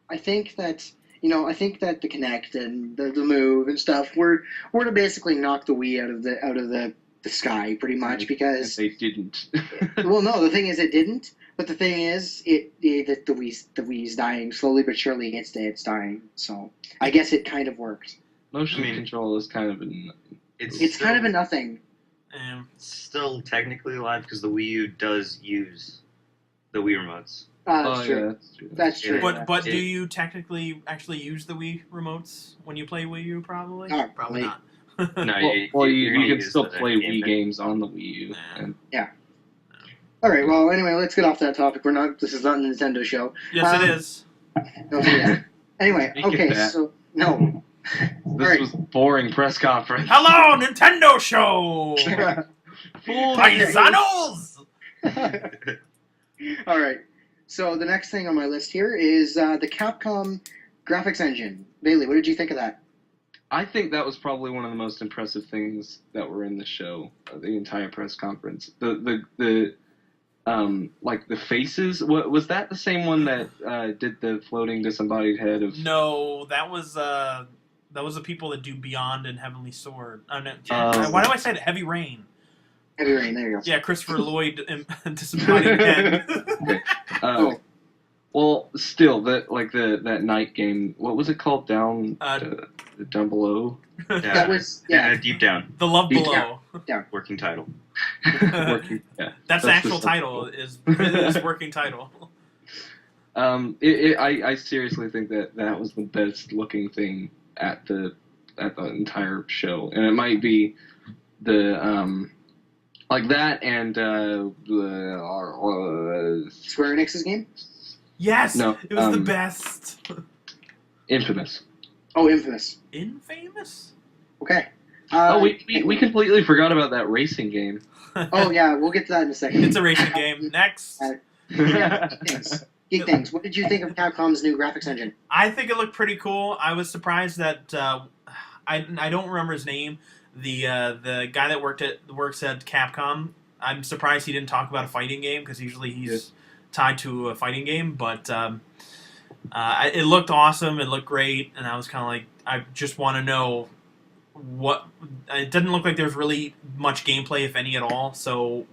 I think that the Kinect and the Move and stuff were to basically knock the Wii out of the sky pretty much If because they didn't. well, no, the thing is it didn't. But the thing is, the Wii's dying slowly but surely. It's dying. So I guess it kind of worked. Motion I mean- control is kind of an. It's kind of a nothing. still technically alive because the Wii U does use the Wii remotes. Oh That's yeah, true. that's true. That's true. But do It- you technically actually use the Wii remotes when you play Wii U? Probably. Not Probably really. not. No, Well, you're you gonna can use still the play Wii gamepad. games on the Wii U. Yeah. And All right. Well, anyway, let's get off that topic. This is not a Nintendo show. Yes, it is. No, yeah. Anyway, Make it okay. that. So no. this Alright. was boring press conference. Hello, Nintendo Show. Full Paisanos. All right. So the next thing on my list here is the Capcom graphics engine. Bailey, what did you think of that? I think that was probably one of the most impressive things that were in the show, the entire press conference. The like the faces. What was that? The same one that did the floating disembodied head of? No, that was the people that do Beyond and Heavenly Sword. No, Oh. why do I say that? Heavy Rain. Heavy Rain. There you go. Yeah, Christopher Lloyd disembodied head. Oh. Well, still that night game. What was it called? Down below. That was yeah. Deep Down, The Love Deep Below. working title. Working, yeah. That's the actual the title. Is working title. I seriously think that was the best looking thing at the entire show, and it might be the like that and Square Enix's game. Yes, No, it was the best. Infamous. Oh, Infamous. Infamous. Okay. We completely forgot about that racing game. Oh yeah, we'll get to that in a second. It's a racing game. Next. Things. Geek Things. What did you think of Capcom's new graphics engine? I think it looked pretty cool. I was surprised that I don't remember his name. The guy that works at Capcom. I'm surprised he didn't talk about a fighting game because usually he's tied to a fighting game. But it looked awesome. It looked great, and I was kind of like, I just want to know what. It didn't look like there was really much gameplay, if any at all. So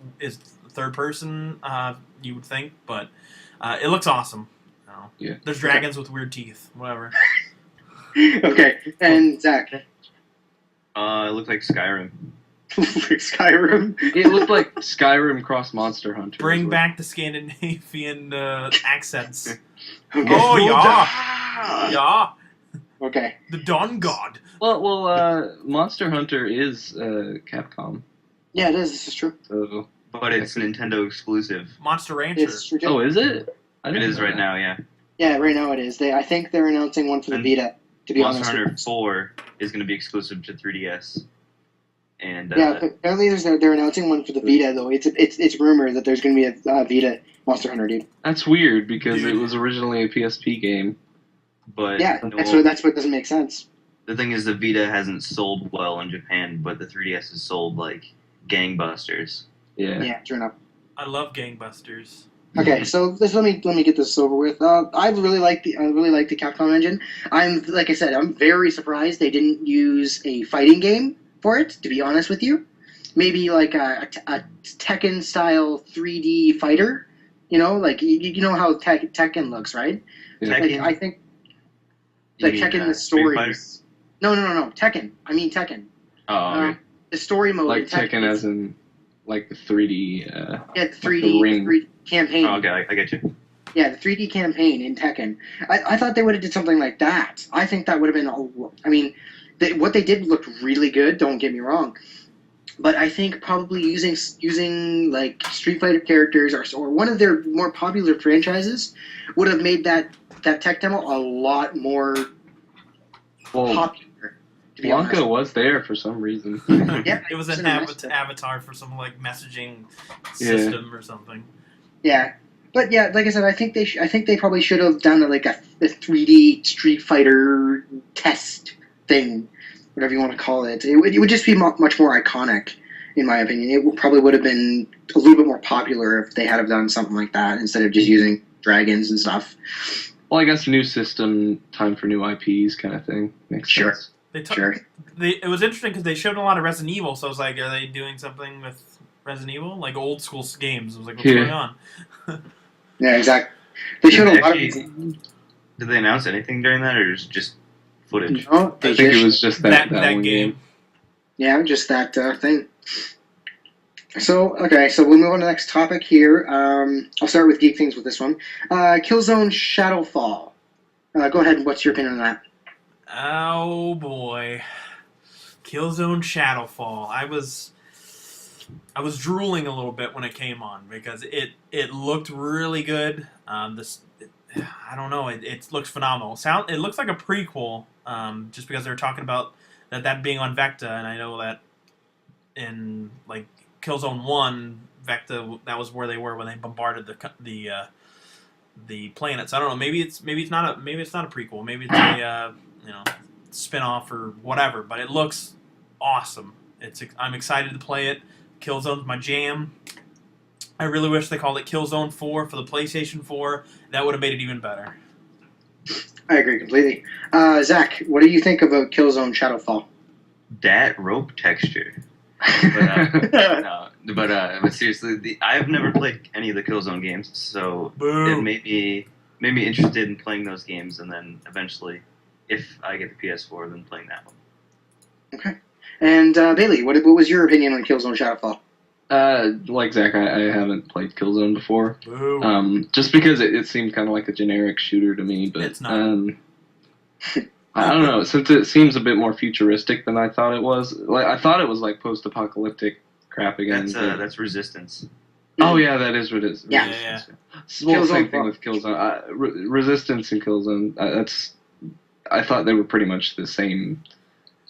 third person. You would think, but it looks awesome. You know. Yeah. There's dragons with weird teeth. Whatever. Okay, and Zach, It looked like Skyrim. Skyrim. It looked like Skyrim cross Monster Hunter. Bring back the Scandinavian accents. Okay. Oh yeah, yeah. Okay. The Dawn God. Well, Monster Hunter is Capcom. Yeah, it is. This is true. So. But it's Nintendo exclusive. Monster Rancher. It's true. Oh, is it? I It didn't is know right that. now, yeah. Yeah, right now it is. I think they're announcing one for the And Vita. To be Monster honest. Hunter 4 is going to be exclusive to 3DS. And Yeah, apparently they're announcing one for the Vita though. It's rumored that there's going to be a Vita Monster Hunter, dude. That's weird because Dude. it was originally a PSP game. but Yeah, well, that's what doesn't make sense. the thing is, the Vita hasn't sold well in Japan, but the 3DS has sold like gangbusters. Yeah. Yeah, true enough. I love Gangbusters. Okay, so let me get this over with. I really like the Capcom engine. Like I said, I'm very surprised they didn't use a fighting game for it. To be honest with you, maybe like a Tekken style 3D fighter. You know, like you know how Tekken looks, right? Yeah. Like, Tekken? I think You like mean, Tekken the Street Fighter? stories. No, Tekken. I mean Tekken. Oh, okay. The story mode. Like in Tekken as in like the 3D. yeah, the the 3D, ring. 3D campaign. Oh, okay, I get you. Yeah, the 3D campaign in Tekken. I thought they would have did something like that. I think that would have been. I mean, what they did looked really good. Don't get me wrong, but I think probably using like Street Fighter characters or one of their more popular franchises would have made that tech demo a lot more Well, popular. To be Blanca honest. was there for some reason. Yeah, It was it's an a nice avatar for some like messaging Yeah. system or something. Yeah, but yeah, like I said, I think they probably should have done like a 3D Street Fighter test thing, whatever you want to call it. It would just be much more iconic, in my opinion. Probably would have been a little bit more popular if they had have done something like that instead of just using dragons and stuff. Well, I guess new system, time for new IPs, kind of thing. Makes Sure. sense. They took. Sure. It was interesting because they showed a lot of Resident Evil, so I was like, are they doing something with Resident Evil, like old school games? I was like, what's Yeah. going on? Yeah, exactly. They showed a lot of. Actually, did they announce anything during that, or is it just footage? No, I think it was just that that one game. Yeah, just that thing. So, okay, so we'll move on to the next topic here. I'll start with Geek Things with this one. Killzone Shadowfall. Go ahead, what's your opinion on that? Oh boy, Killzone Shadowfall. I was drooling a little bit when it came on because it looked really good. I don't know. It looks phenomenal. It looks like a prequel. Just because they're talking about that being on Vecta, and I know that in like Killzone 1, Vecta, that was where they were when they bombarded the planets. I don't know. Maybe it's not a prequel. Maybe it's a spin-off or whatever. But it looks awesome. I'm excited to play it. Killzone's my jam. I really wish they called it Killzone 4 for the PlayStation 4. That would have made it even better. I agree completely. Zach, what do you think about Killzone Shadowfall? That rope texture. But seriously, I've never played any of the Killzone games, so Boo. it made me interested in playing those games, and then eventually, if I get the PS4, then playing that one. Okay. And Bailey, what was your opinion on Killzone Shadowfall? Like Zach, I haven't played Killzone before. Boo. Just because it seemed kind of like a generic shooter to me, but It's not. I don't know. Since it seems a bit more futuristic than I thought it was, like I thought it was like post-apocalyptic crap again. That's Resistance. Oh yeah, that is what it is. Yeah. Resistance. Well, Killzone same thing 4. with Killzone. Resistance and Killzone. I thought they were pretty much the same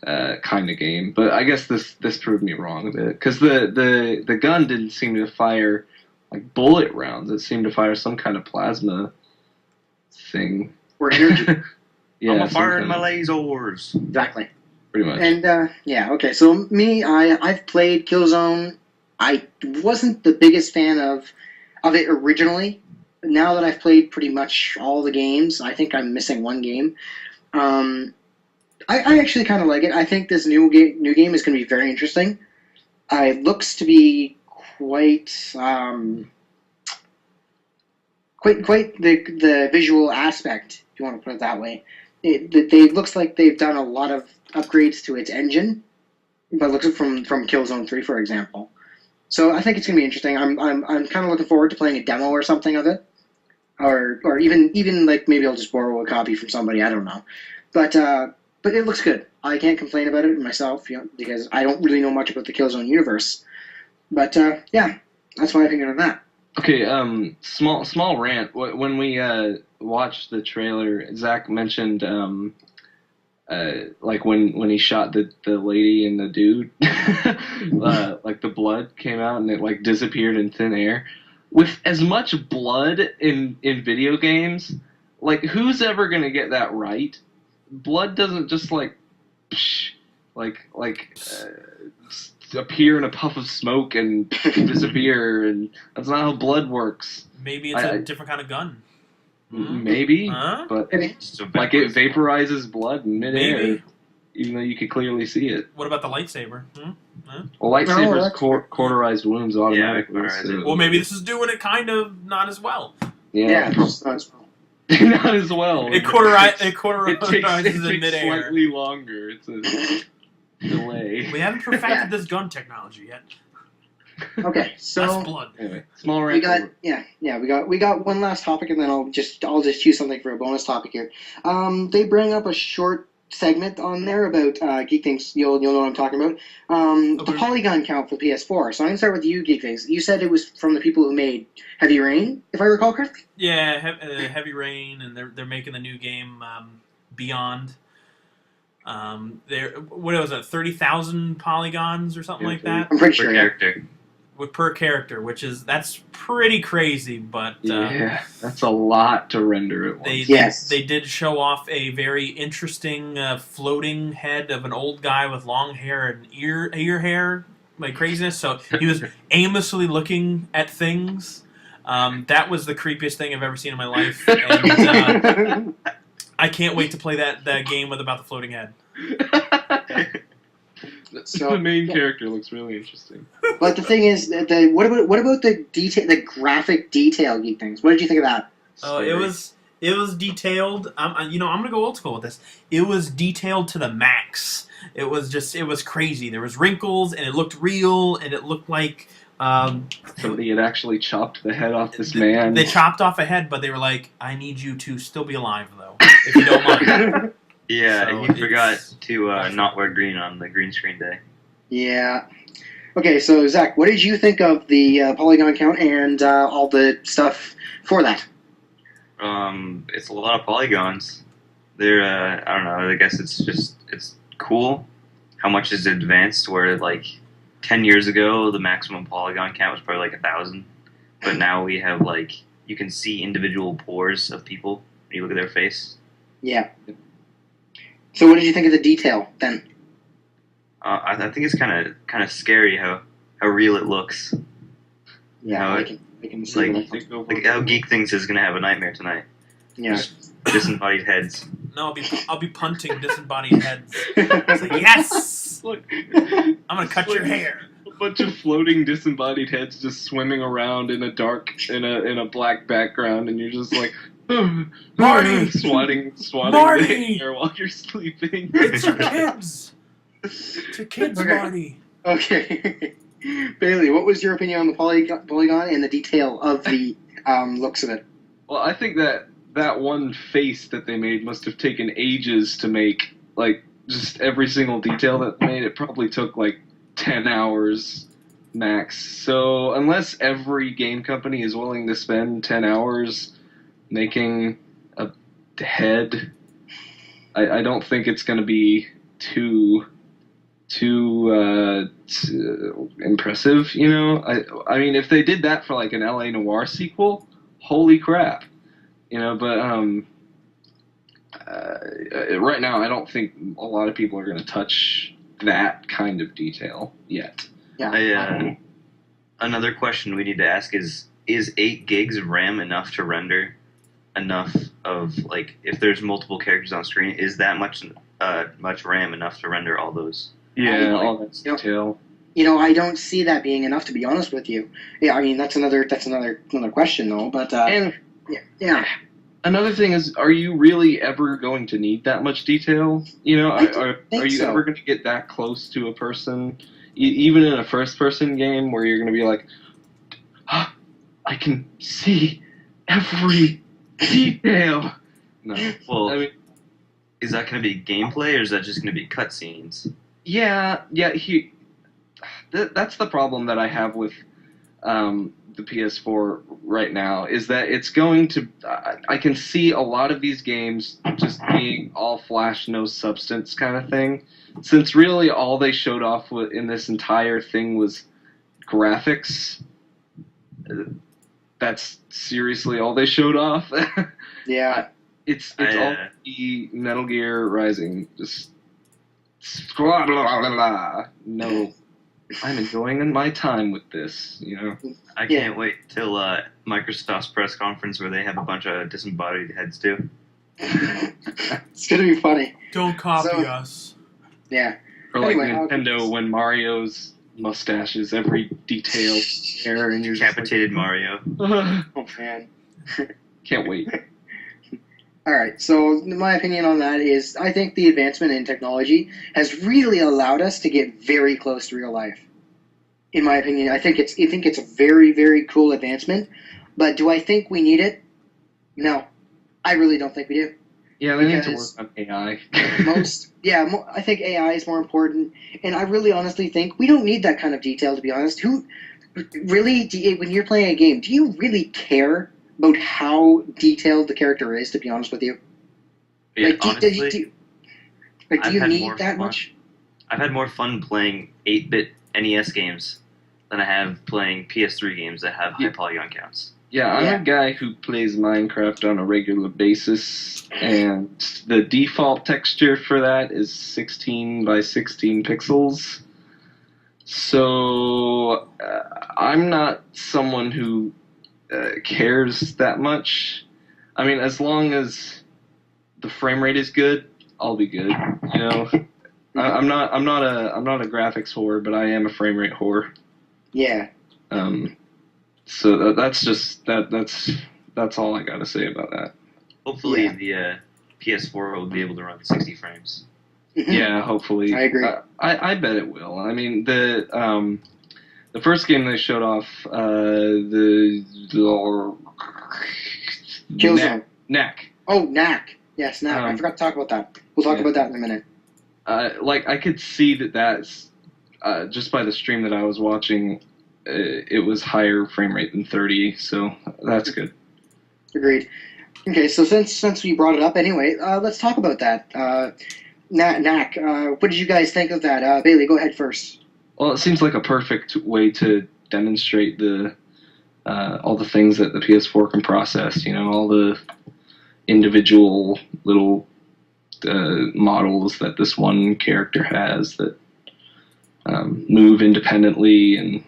kind of game, but I guess this proved me wrong a bit because the gun didn't seem to fire like bullet rounds. It seemed to fire some kind of plasma thing. Or energy? Yeah, I'm a some firing kind my of- Exactly. lasers. pretty much. And yeah, okay. So me, I've played Killzone. I wasn't the biggest fan of it originally. Now that I've played pretty much all the games, I think I'm missing one game. I actually kind of like it. I think this new game is going to be very interesting. It looks to be quite quite the visual aspect, if you want to put it that way. It looks like they've done a lot of upgrades to its engine, but looks from Killzone 3, for example. So I think it's gonna be interesting. I'm kind of looking forward to playing a demo or something of it, or even like maybe I'll just borrow a copy from somebody. I don't know, but it looks good. I can't complain about it myself, because I don't really know much about the Killzone universe. But yeah, that's my opinion on that. Okay, small rant. When we watched the trailer, Zach mentioned like when he shot the lady and the dude, like the blood came out and it like disappeared in thin air. With as much blood in video games, like who's ever gonna get that right? Blood doesn't just like psh, appear in a puff of smoke and disappear, and that's not how blood works. Maybe it's a different kind of gun. Maybe, Huh? but So like it vaporizes blood in midair, Maybe. even though you could clearly see it. What about the lightsaber? Well, lightsabers that's- cauterized wounds automatically. cauterized so- it. Well, maybe this is doing it kind of not as well. yeah, just not as well. not as well. It cauterizes It takes in midair. slightly longer. It's a delay. We haven't perfected this gun technology yet. Okay, so Less blood. Anyway, small rant. we got over. we got one last topic, and then I'll just choose something for a bonus topic here. They bring up a short segment on there about Geek Things. You'll know what I'm talking about. The Okay. polygon count for PS4. So I'm gonna start with you, Geek Things. You said it was from the people who made Heavy Rain, if I recall correctly. Yeah, Heavy Rain, and they're making the new game Beyond. There, what was it? 30,000 polygons or something Yeah, like that I'm pretty per sure. Yeah. character. per character, that's pretty crazy. But Yeah, that's a lot to render at once. Yes. they did show off a very interesting floating head of an old guy with long hair and ear hair, like craziness. So he was aimlessly looking at things. That was the creepiest thing I've ever seen in my life, and I can't wait to play that game about the floating head. So- the main character looks really interesting. But the thing is, what about the detail, the graphic detail, Geek Things? What did you think of that? Oh, it was detailed. I'm gonna go old school with this. It was detailed to the max. It was crazy. There was wrinkles, and it looked real, and it looked like Somebody had actually chopped the head off this man. They chopped off a head, but they were like, "I need you to still be alive, though, if you don't mind." Yeah, So he forgot it's- to not wear green on the green screen day. Yeah. Okay, so Zach, what did you think of the polygon count and all the stuff for that? It's a lot of polygons. They're I don't know. I guess it's cool. How much is advanced? Where like 10 years ago, the maximum polygon count was probably like 1,000, but now we have like you can see individual pores of people when you look at their face. Yeah. So what did you think of the detail then? I think it's kind of scary how real it looks. Yeah, No, I can see like- that. Like how Geek Things is gonna have a nightmare tonight. Yeah. Just disembodied heads. No, I'll be punting disembodied heads. It's like, yes, Look, I'm gonna cut your hair. a bunch of floating disembodied heads just swimming around in a dark in a black background, and you're just like Marty! swatting Marty! the air while you're sleeping. It's your kids. It's your kids, Okay. Marty. Okay. Bailey, what was your opinion on the polygon and the detail of the looks of it? Well, I think that one face that they made must have taken ages to make. Like, just every single detail that made it probably took like 10 hours max. So unless every game company is willing to spend 10 hours making a head, I don't think it's going to be too impressive, you know. I mean, if they did that for like an LA Noire sequel, holy crap, you know. But right now, I don't think a lot of people are going to touch that kind of detail yet. Yeah. Another question we need to ask is 8 gigs of RAM enough to render enough of, like, if there's multiple characters on screen, is that much RAM enough to render all those? Yeah, Like, all that detail. I don't see that being enough, to be honest with you. Yeah, I mean that's another question though. But And yeah, another thing is, are you really ever going to need that much detail? I don't Are think you so. ever going to get that close to a person, even in a first-person game where you're going to be like, ah, I can see every detail. No, Well, I mean, is that going to be gameplay or is that just going to be cutscenes? yeah. That's the problem that I have with the PS4 right now is that it's going to. I can see a lot of these games just being all flash, no substance kind of thing, since really all they showed off in this entire thing was graphics. That's seriously all they showed off. Yeah, It's I, all the Metal Gear Rising, just blah, blah, blah, blah. No, I'm enjoying my time with this. I Yeah. can't wait till Microsoft's press conference where they have a bunch of disembodied heads too. it's gonna be funny. Don't copy So- us. Yeah. Or like Anyway, Nintendo when Mario's mustache is every detail there, and you're just Decapitated Mario. like, Oh man. can't wait. All right. So my opinion on that is, I think the advancement in technology has really allowed us to get very close to real life. In my opinion, I think it's a very, very cool advancement. But do I think we need it? No, I really don't think we do. Yeah, they need to Because- work on AI. I think AI is more important, and I really honestly think we don't need that kind of detail. To be honest, who really, when you're playing a game, do you really care about how detailed the character is? To be honest with you, Yeah, like, honestly, do I've you had need more that fun. much? I've had more fun playing 8-bit NES games than I have playing PS3 games that have high polygon counts. Yeah, I'm Yeah. a guy who plays Minecraft on a regular basis, and the default texture for that is 16 by 16 pixels. So I'm not someone who cares that much. I mean, as long as the frame rate is good, I'll be good. I'm not a graphics whore, but I am a frame rate whore. Yeah, So that's all I got to say about that. Hopefully, Yeah. the PS4 will be able to run 60 frames. Mhm. Yeah, hopefully. I agree. I bet it will. I mean, the first game they showed off, the Killzone. Knack. Oh, Knack. Yes, Knack. I forgot to talk about that. We'll talk yeah. about that in a minute. Like I could see that's just by the stream that I was watching, it was higher frame rate than 30, so that's good. Agreed. Okay, so since we brought it up anyway, let's talk about that. Knack. What did you guys think of that? Bailey, go ahead first. Well, it seems like a perfect way to demonstrate the all the things that the PS4 can process. All the individual little models that this one character has that move independently and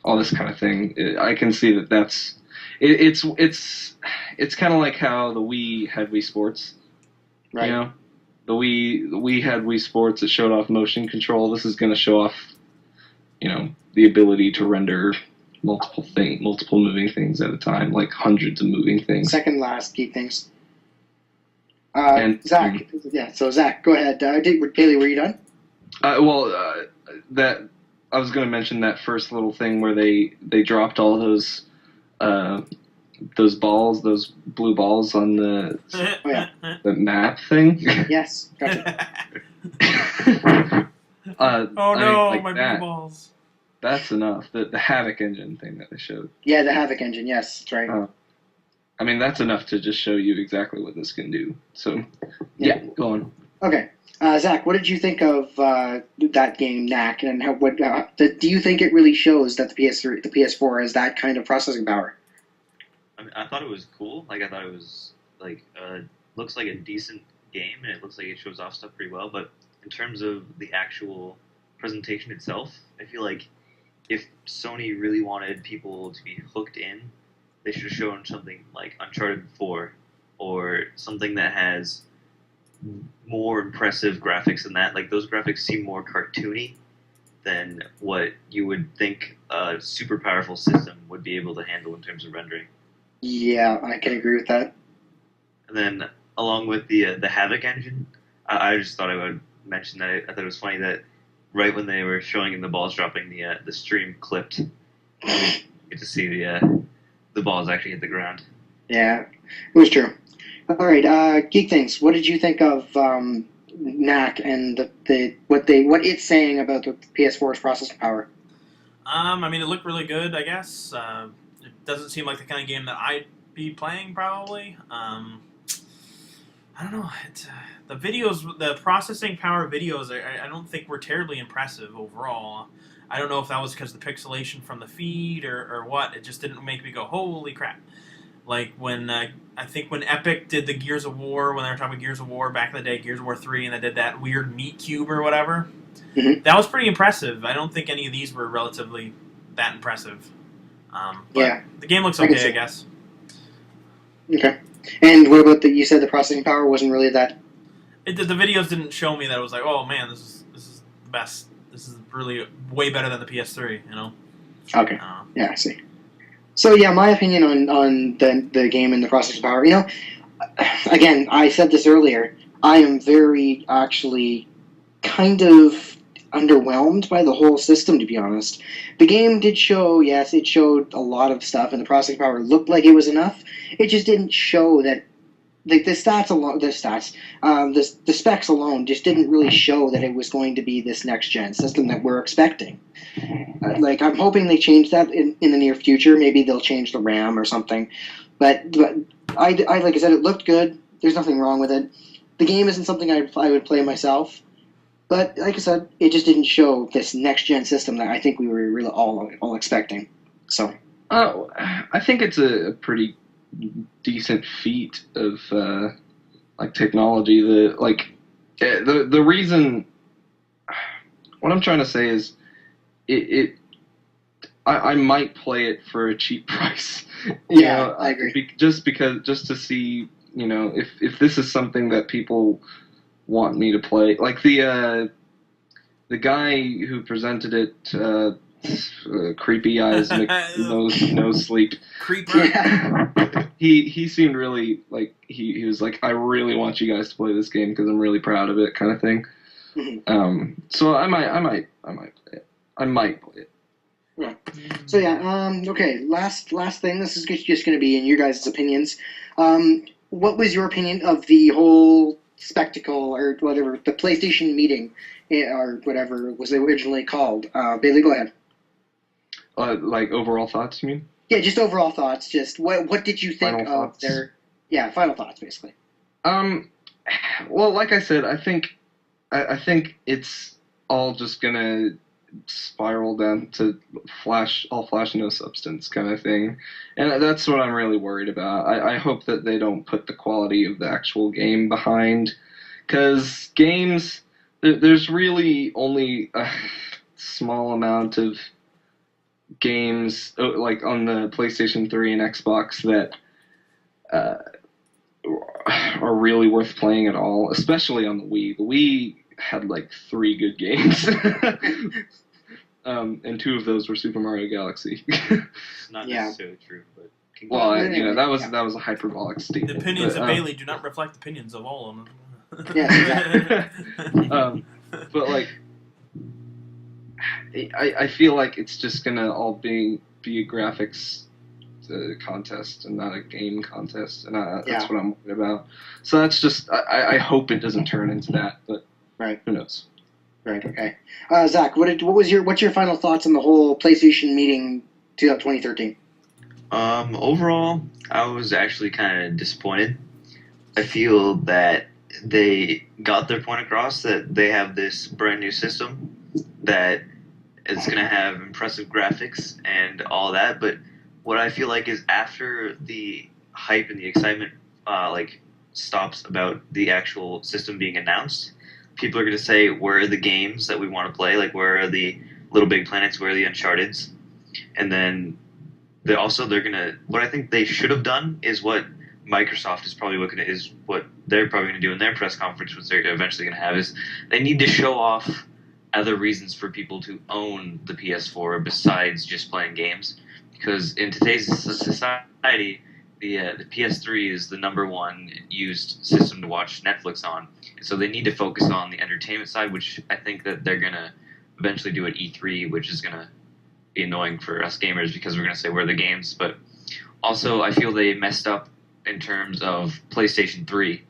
all this kind of thing. I can see that that's it's kind of like how the Wii had Wii Sports. Right. The Wii had Wii Sports. It showed off motion control. This is going to show off, the ability to render multiple moving things at a time, like hundreds of moving things. Second last key things. And- Zach. Yeah. So Zach, go ahead. Bailey, were you done? That I was going to mention that first little thing where they dropped all those balls, those blue balls on the map thing. Yes. Gotcha. Oh no, like my that. blue balls. That's enough. The Havoc engine thing that they showed. Yeah, the Havoc engine. Yes, that's right. Oh. I mean, that's enough to just show you exactly what this can do. So, yeah, go on. Okay. Zach, what did you think of that game, Knack, and do you think it really shows that the PS4 has that kind of processing power? I mean, I thought it was cool. Like, I thought it was, like, looks like a decent game, and it looks like it shows off stuff pretty well, but in terms of the actual presentation itself, I feel like if Sony really wanted people to be hooked in, they should have shown something like Uncharted 4, or something that has more impressive graphics than that. Like, those graphics seem more cartoony than what you would think a super powerful system would be able to handle in terms of rendering. Yeah, I can agree with that. And then along with the Havoc engine, I just thought I would mention that I thought it was funny that right when they were showing the balls dropping, the stream clipped. And we get to see the balls actually hit the ground. Yeah, it was true. All right, Geek Things. What did you think of Knack and what it's saying about the PS4's processing power? I mean, it looked really good, I guess. It doesn't seem like the kind of game that I'd be playing, probably. I don't know. The videos, the processing power videos, I don't think were terribly impressive overall. I don't know if that was because of the pixelation from the feed or what. It just didn't make me go, holy crap. Like when, I think when Epic did the Gears of War, when they were talking about Gears of War back in the day, Gears of War 3, and they did that weird meat cube or whatever. Mm-hmm. That was pretty impressive. I don't think any of these were relatively that impressive. But Yeah. the game looks I can okay, see I guess. Okay. And what about you said the processing power wasn't really that. The videos didn't show me that it was like, oh man, this is the best. This is really way better than the PS3, you know? Okay. Yeah, I see. So yeah, my opinion on the game and the processing power. You know, again, I said this earlier. I am very actually kind of underwhelmed by the whole system, to be honest. The game did show, yes, it showed a lot of stuff, and the processing power looked like it was enough. It just didn't show that. The specs alone just didn't really show that it was going to be this next gen system that we're expecting. I'm hoping they change that in the near future. Maybe they'll change the RAM or something. But I like I said, it looked good. There's nothing wrong with it. The game isn't something I would play myself. But like I said, it just didn't show this next gen system that I think we were really all expecting. So. I think it's a pretty decent feat of technology. The reason, what I'm trying to say is, I might play it for a cheap price. Yeah, I agree. Just to see, if this is something that people want me to play, like the guy who presented it. Creepy eyes, no sleep. Creeper. Yeah. He seemed really like he was like, I really want you guys to play this game because I'm really proud of it, kind of thing. Mm-hmm. So I might play it. I might play it. Yeah. So yeah. Okay. Last thing. This is just going to be in your guys' opinions. What was your opinion of the whole spectacle or whatever, the PlayStation meeting, or whatever it was originally called? Bailey, go ahead. Overall thoughts, you mean? Yeah, just overall thoughts. Just what did you think Final of thoughts. their final thoughts, basically. Well, like I said, I think it's all just gonna spiral down to all flash no substance kind of thing, and that's what I'm really worried about. I hope that they don't put the quality of the actual game behind, because games, there's really only a small amount of games like on the PlayStation 3 and Xbox that are really worth playing at all, especially on the Wii. The Wii had like 3 good games, and 2 of those were Super Mario Galaxy. It's not Yeah. necessarily true, but Well, that was a hyperbolic The statement. opinions but, of Bailey do not reflect the opinions of all of them. Yeah, but like, I feel like it's just gonna all be a graphics contest and not a game contest, and that's what I'm worried about. So that's just, I hope it doesn't turn into that, but Right. who knows? Right. Okay. Zach, what's your final thoughts on the whole PlayStation meeting 2013? Overall, I was actually kind of disappointed. I feel that they got their point across, that they have this brand new system that is going to have impressive graphics and all that, but what I feel like is after the hype and the excitement stops about the actual system being announced, people are going to say, where are the games that we want to play? Like, where are the Little Big Planets? Where are the Uncharted's? And then they're going to, what I think they should have done is what Microsoft is probably looking at, is what they're probably going to do in their press conference, which they're eventually going to have, is they need to show off other reasons for people to own the PS4 besides just playing games. Because in today's society, the PS3 is the number one used system to watch Netflix on. And so they need to focus on the entertainment side, which I think that they're going to eventually do at E3, which is going to be annoying for us gamers because we're going to say where are the games. But also, I feel they messed up in terms of PlayStation 3,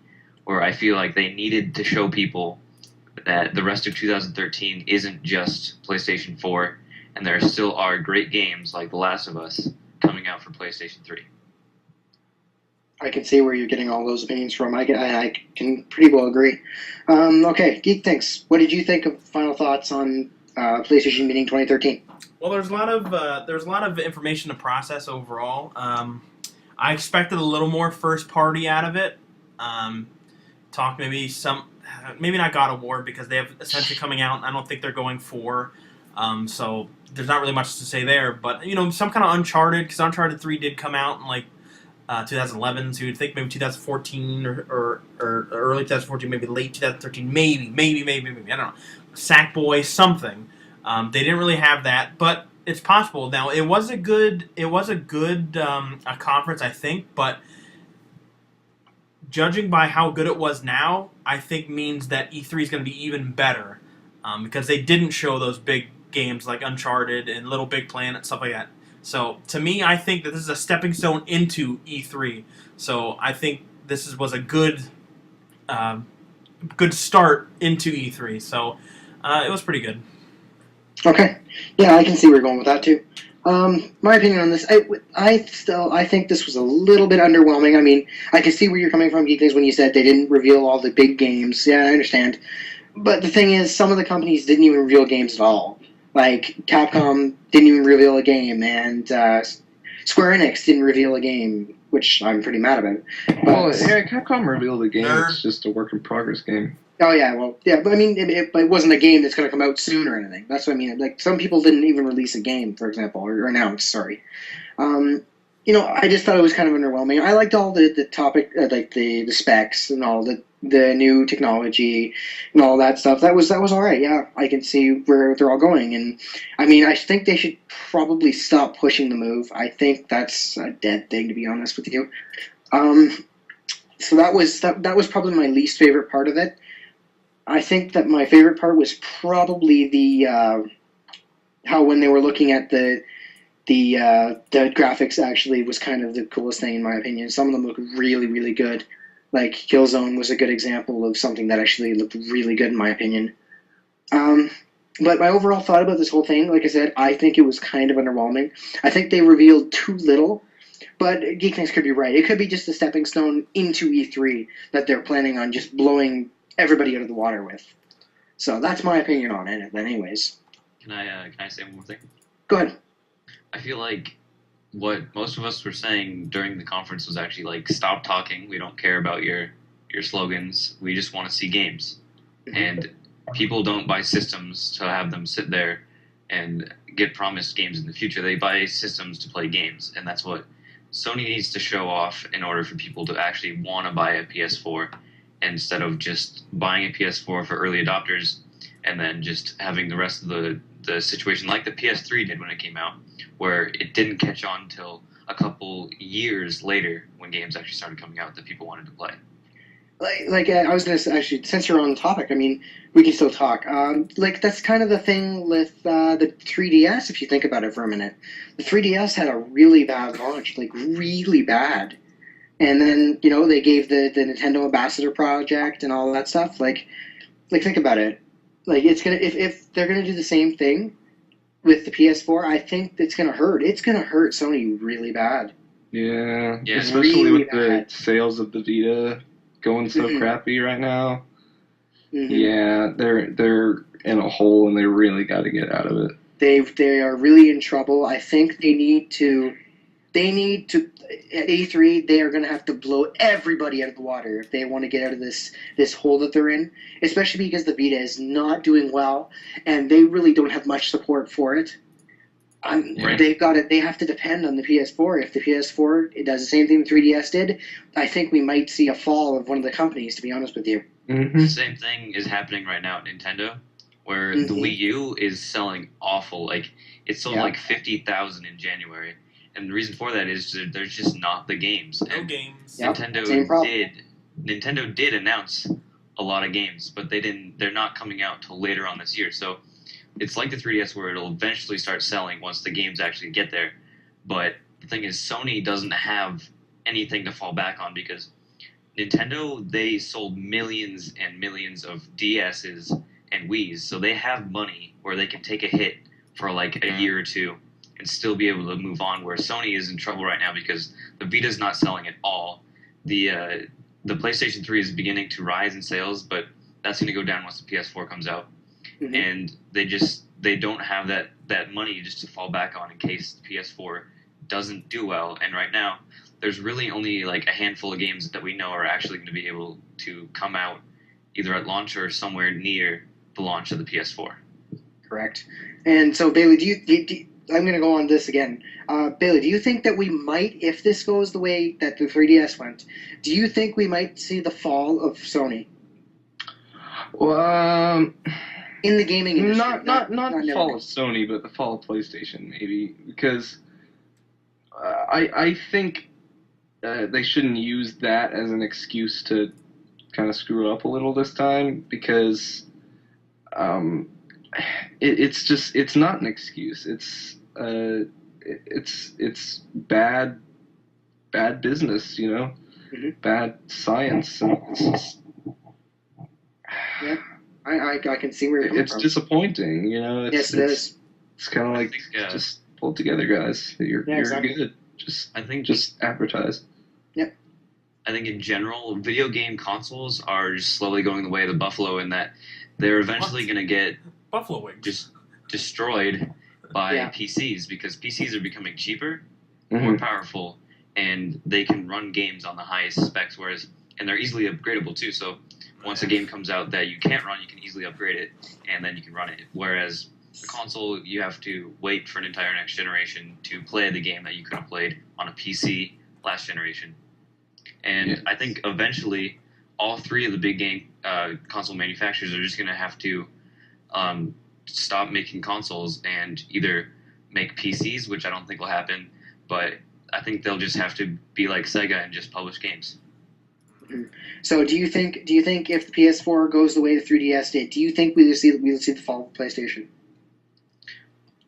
where I feel like they needed to show people that the rest of 2013 isn't just PlayStation 4, and there still are great games like The Last of Us coming out for PlayStation 3. I can see where you're getting all those opinions from. I can pretty well agree. Okay, Geek Thinks. What did you think of final thoughts on PlayStation Meeting 2013? Well, there's a lot of information to process overall. I expected a little more first party out of it. Talk maybe not God of War because they have Essentially coming out. And I don't think they're going for. So there's not really much to say there. But some kind of Uncharted, because Uncharted 3 did come out in 2011. So you'd think maybe 2014 or early 2014, maybe late 2013, maybe I don't know. Sackboy, something. They didn't really have that, but it's possible. Now it was a good a conference, I think, but judging by how good it was now, I think means that E3 is going to be even better because they didn't show those big games like Uncharted and Little Big Planet, stuff like that. So to me, I think that this is a stepping stone into E3. So I think this was a good start into E3. So it was pretty good. Okay, yeah, I can see where you're going with that too. My opinion on this, I think this was a little bit underwhelming. I mean, I can see where you're coming from, Geekings, when you said they didn't reveal all the big games. Yeah, I understand. But the thing is, some of the companies didn't even reveal games at all. Like, Capcom didn't even reveal a game, and Square Enix didn't reveal a game, which I'm pretty mad about. Well, yeah, Capcom revealed a game. Nerd. It's just a work in progress game. Oh, yeah, well, yeah, but I mean, it wasn't a game that's going to come out soon or anything. That's what I mean. Like, some people didn't even release a game, for example, or announce, sorry. I just thought it was kind of underwhelming. I liked all the topic, like the specs and all the new technology and all that stuff. That was all right. Yeah, I can see where they're all going, and I mean, I think they should probably stop pushing the Move. I think that's a dead thing, to be honest with you. So that was probably my least favorite part of it. I think that my favorite part was probably the how when they were looking at the graphics actually was kind of the coolest thing in my opinion. Some of them look really, really good. Like Killzone was a good example of something that actually looked really good in my opinion. But my overall thought about this whole thing, like I said, I think it was kind of underwhelming. I think they revealed too little, but Geekness could be right. It could be just a stepping stone into E3 that they're planning on just blowing everybody out of the water with. So that's my opinion on it. Anyways, Can I say one more thing? go ahead. I feel like what most of us were saying during the conference was actually like, stop talking. We don't care about your slogans. We just want to see games. Mhm. And people don't buy systems to have them sit there and get promised games in the future. They buy systems to play games, and that's what Sony needs to show off in order for people to actually want to buy a PS4 instead of just buying a PS4 for early adopters and then just having the rest of the situation like the PS3 did when it came out, where it didn't catch on until a couple years later when games actually started coming out that people wanted to play. I was going to actually, since you're on the topic, I mean, we can still talk. That's kind of the thing with the 3DS, if you think about it for a minute. The 3DS had a really bad launch, like really bad. And then, they gave the Nintendo Ambassador Project and all that stuff. Like think about it. Like, it's going to, if they're going to do the same thing with the PS4, I think it's going to hurt. It's going to hurt Sony really bad. Yeah, Yeah. especially Really with bad. the sales of the Vita going so Mhm. crappy right now. Mm-hmm. Yeah, they're in a hole and they really got to get out of it. They are really in trouble. I think they need to at E3 they are going to have to blow everybody out of the water if they want to get out of this hole that they're in, especially because the Vita is not doing well and they really don't have much support for it. Right. They have to depend on the PS4. If the PS4 it does the same thing the 3DS did, I think we might see a fall of one of the companies, to be honest with you. Mm-hmm. The same thing is happening right now at Nintendo, where the Wii U is selling awful. Like it sold like 50,000 in January, and the reason for that is that there's just not the games. No And games. Yep, same problem. Nintendo did announce a lot of games, but they're not coming out till later on this year. So it's like the 3DS where it'll eventually start selling once the games actually get there. But the thing is, Sony doesn't have anything to fall back on because Nintendo, they sold millions and millions of DSs and Wii's, so they have money where they can take a hit for like a year or two and still be able to move on. Where Sony is in trouble right now because the Vita's not selling at all. The PlayStation 3 is beginning to rise in sales, but that's going to go down once the PS4 comes out. Mhm. And they don't have that money just to fall back on in case the PS4 doesn't do well. And right now, there's really only like a handful of games that we know are actually going to be able to come out either at launch or somewhere near the launch of the PS4. Correct. And so, Bailey, I'm going to go on this again. Bailey, do you think that we might, if this goes the way that the 3DS went, do you think we might see the fall of Sony Well, in the gaming industry? not the fall everything. of Sony, but the fall of PlayStation, maybe, because I think they shouldn't use that as an excuse to kind of screw up a little this time, because it's not an excuse. It's bad business, Mhm. bad science, and it's just, I can see where you're coming it's from. disappointing, It's, Yes, it is. It's kind of I like, think, just pull it together, guys. You're exactly. good. Just I think advertise. I think in general, video game consoles are just slowly going the way of the buffalo in that they're eventually going to get Buffalo wings. just destroyed by Yeah. PCs because PCs are becoming cheaper, Mhm. more powerful, and they can run games on the highest specs. And they're easily upgradable too. So once a game comes out that you can't run, you can easily upgrade it, and then you can run it. Whereas the console, you have to wait for an entire next generation to play the game that you could have played on a PC last generation. And Yeah. I think eventually, all three of the big game console manufacturers are just going to have to stop making consoles and either make PCs, which I don't think will happen, but I think they'll just have to be like Sega and just publish games. So, do you think if the PS4 goes the way the 3DS did, do you think we will see the fall of PlayStation?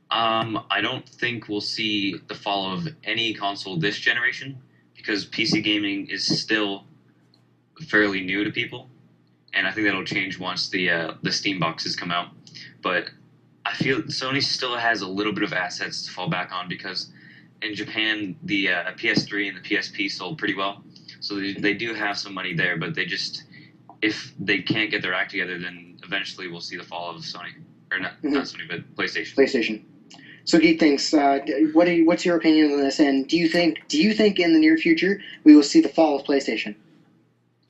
I don't think we'll see the fall of any console this generation because PC gaming is still fairly new to people, and I think that'll change once the Steam boxes come out. But I feel Sony still has a little bit of assets to fall back on because in Japan the PS3 and the PSP sold pretty well, so they do have some money there. But if they can't get their act together, then eventually we'll see the fall of Sony, or not Sony, but PlayStation. PlayStation. So, Geek thinks. What's your opinion on this? And do you think in the near future we will see the fall of PlayStation?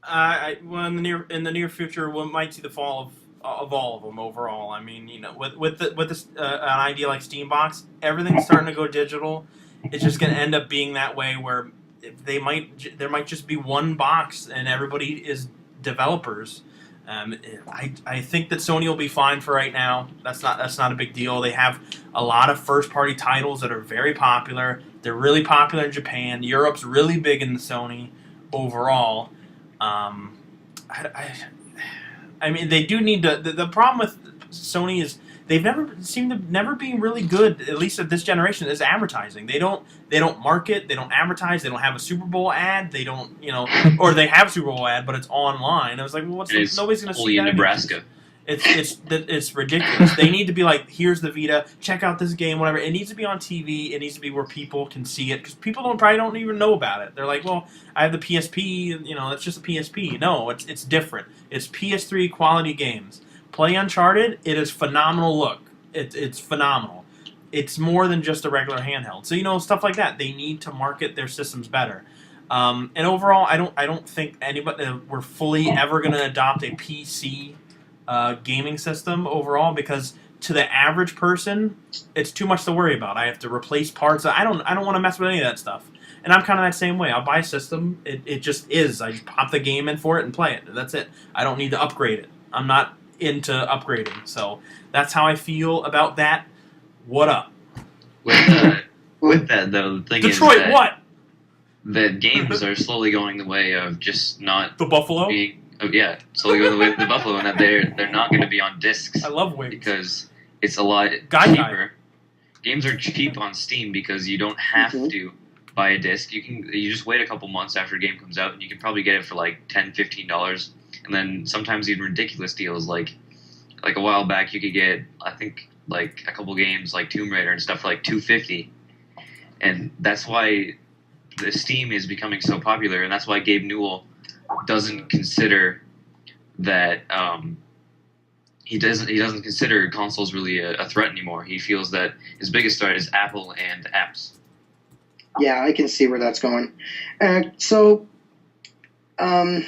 Well, in the near future, we might see the fall of all of them overall. I mean, with this an idea like Steambox, everything's starting to go digital. It's just going to end up being that way where there might just be one box and everybody is developers. I think that Sony will be fine for right now. That's not a big deal. They have a lot of first-party titles that are very popular. They're really popular in Japan. Europe's really big in the Sony overall. I mean, they do need to. The problem with Sony is they've never been really good, at least at this generation, is advertising. They don't market, they don't advertise, they don't have a Super Bowl ad, they don't, or they have a Super Bowl ad, but it's online. I was like, well, nobody's going to see that. Only in Nebraska. It's ridiculous. They need to be like, here's the Vita, check out this game, whatever. It needs to be on TV. It needs to be where people can see it because people probably don't even know about it. They're like, well, I have the PSP, it's just a PSP. No, it's different. It's PS3 quality games. Play Uncharted. It is phenomenal look. It's phenomenal. It's more than just a regular handheld. So stuff like that. They need to market their systems better. And overall, I don't think we're fully ever going to adopt a PC gaming system overall because to the average person, it's too much to worry about. I have to replace parts. I don't want to mess with any of that stuff. And I'm kind of that same way. I'll buy a system. It just is. I just pop the game in for it and play it. That's it. I don't need to upgrade it. I'm not into upgrading. So that's how I feel about that. What up, With that though, the thing Detroit? is that, What that games are slowly going the way of just not the Buffalo? being. Oh yeah, slowly going the way of the Buffalo, and that they're not going to be on discs I love wings. because it's a lot Guy. cheaper. Games are cheap on Steam because you don't have to buy a disc. You just wait a couple months after a game comes out, and you can probably get it for like $10-15, and then sometimes even ridiculous deals like a while back you could get, I think, like a couple games like Tomb Raider and stuff for like $250, and that's why the Steam is becoming so popular, and that's why Gabe Newell doesn't consider that. He doesn't consider consoles really a threat anymore. He feels that his biggest threat is Apple and apps. Yeah, I can see where that's going. So, I'm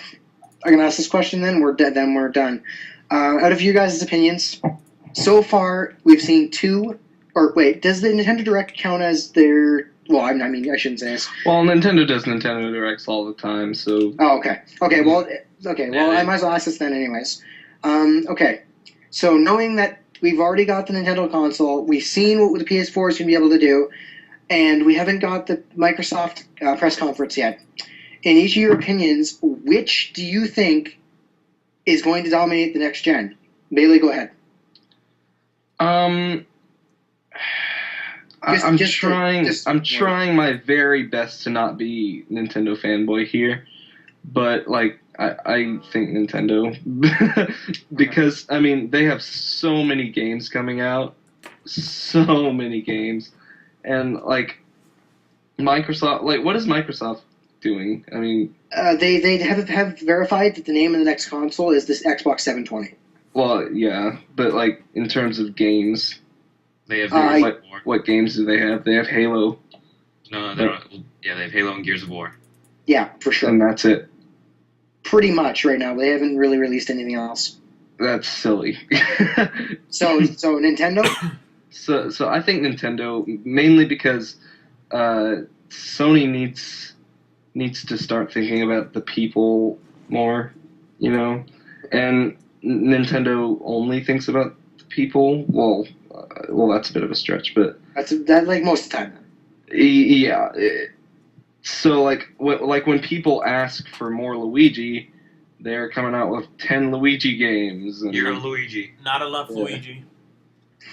gonna ask this question. Then we're dead. Then we're done. Out of you guys' opinions, so far we've seen two. Or wait, does the Nintendo Direct count as their? Well, I mean, I shouldn't say this. Well, Nintendo does Nintendo Directs all the time, so Oh, okay. Okay. Well, I might as well ask this then, anyways. Okay. So knowing that we've already got the Nintendo console, we've seen what the PS4 is going to be able to do, and we haven't got the Microsoft press conference yet. In each of your opinions, which do you think is going to dominate the next gen? Bailey, go ahead. I'm trying my very best to not be Nintendo fanboy here, but like I think Nintendo because I mean they have so many games coming out, so many games, and like Microsoft, like what is Microsoft doing? I mean, they have verified that the name of the next console is this Xbox 720. Well, yeah, but like in terms of games, They have what games do they have? They have Halo, No, they don't. Yeah, they have Halo and Gears of War. Yeah, for sure. and that's it. Pretty much right now. They haven't really released anything else. That's silly. So Nintendo? So I think Nintendo, mainly because Sony needs to start thinking about the people more, you know, and Nintendo only thinks about the people. Well, that's a bit of a stretch, but That's like most of the time. yeah. So like when people ask for more Luigi, they're coming out with 10 Luigi games. And, You're a Luigi. Not enough, Yeah. Luigi.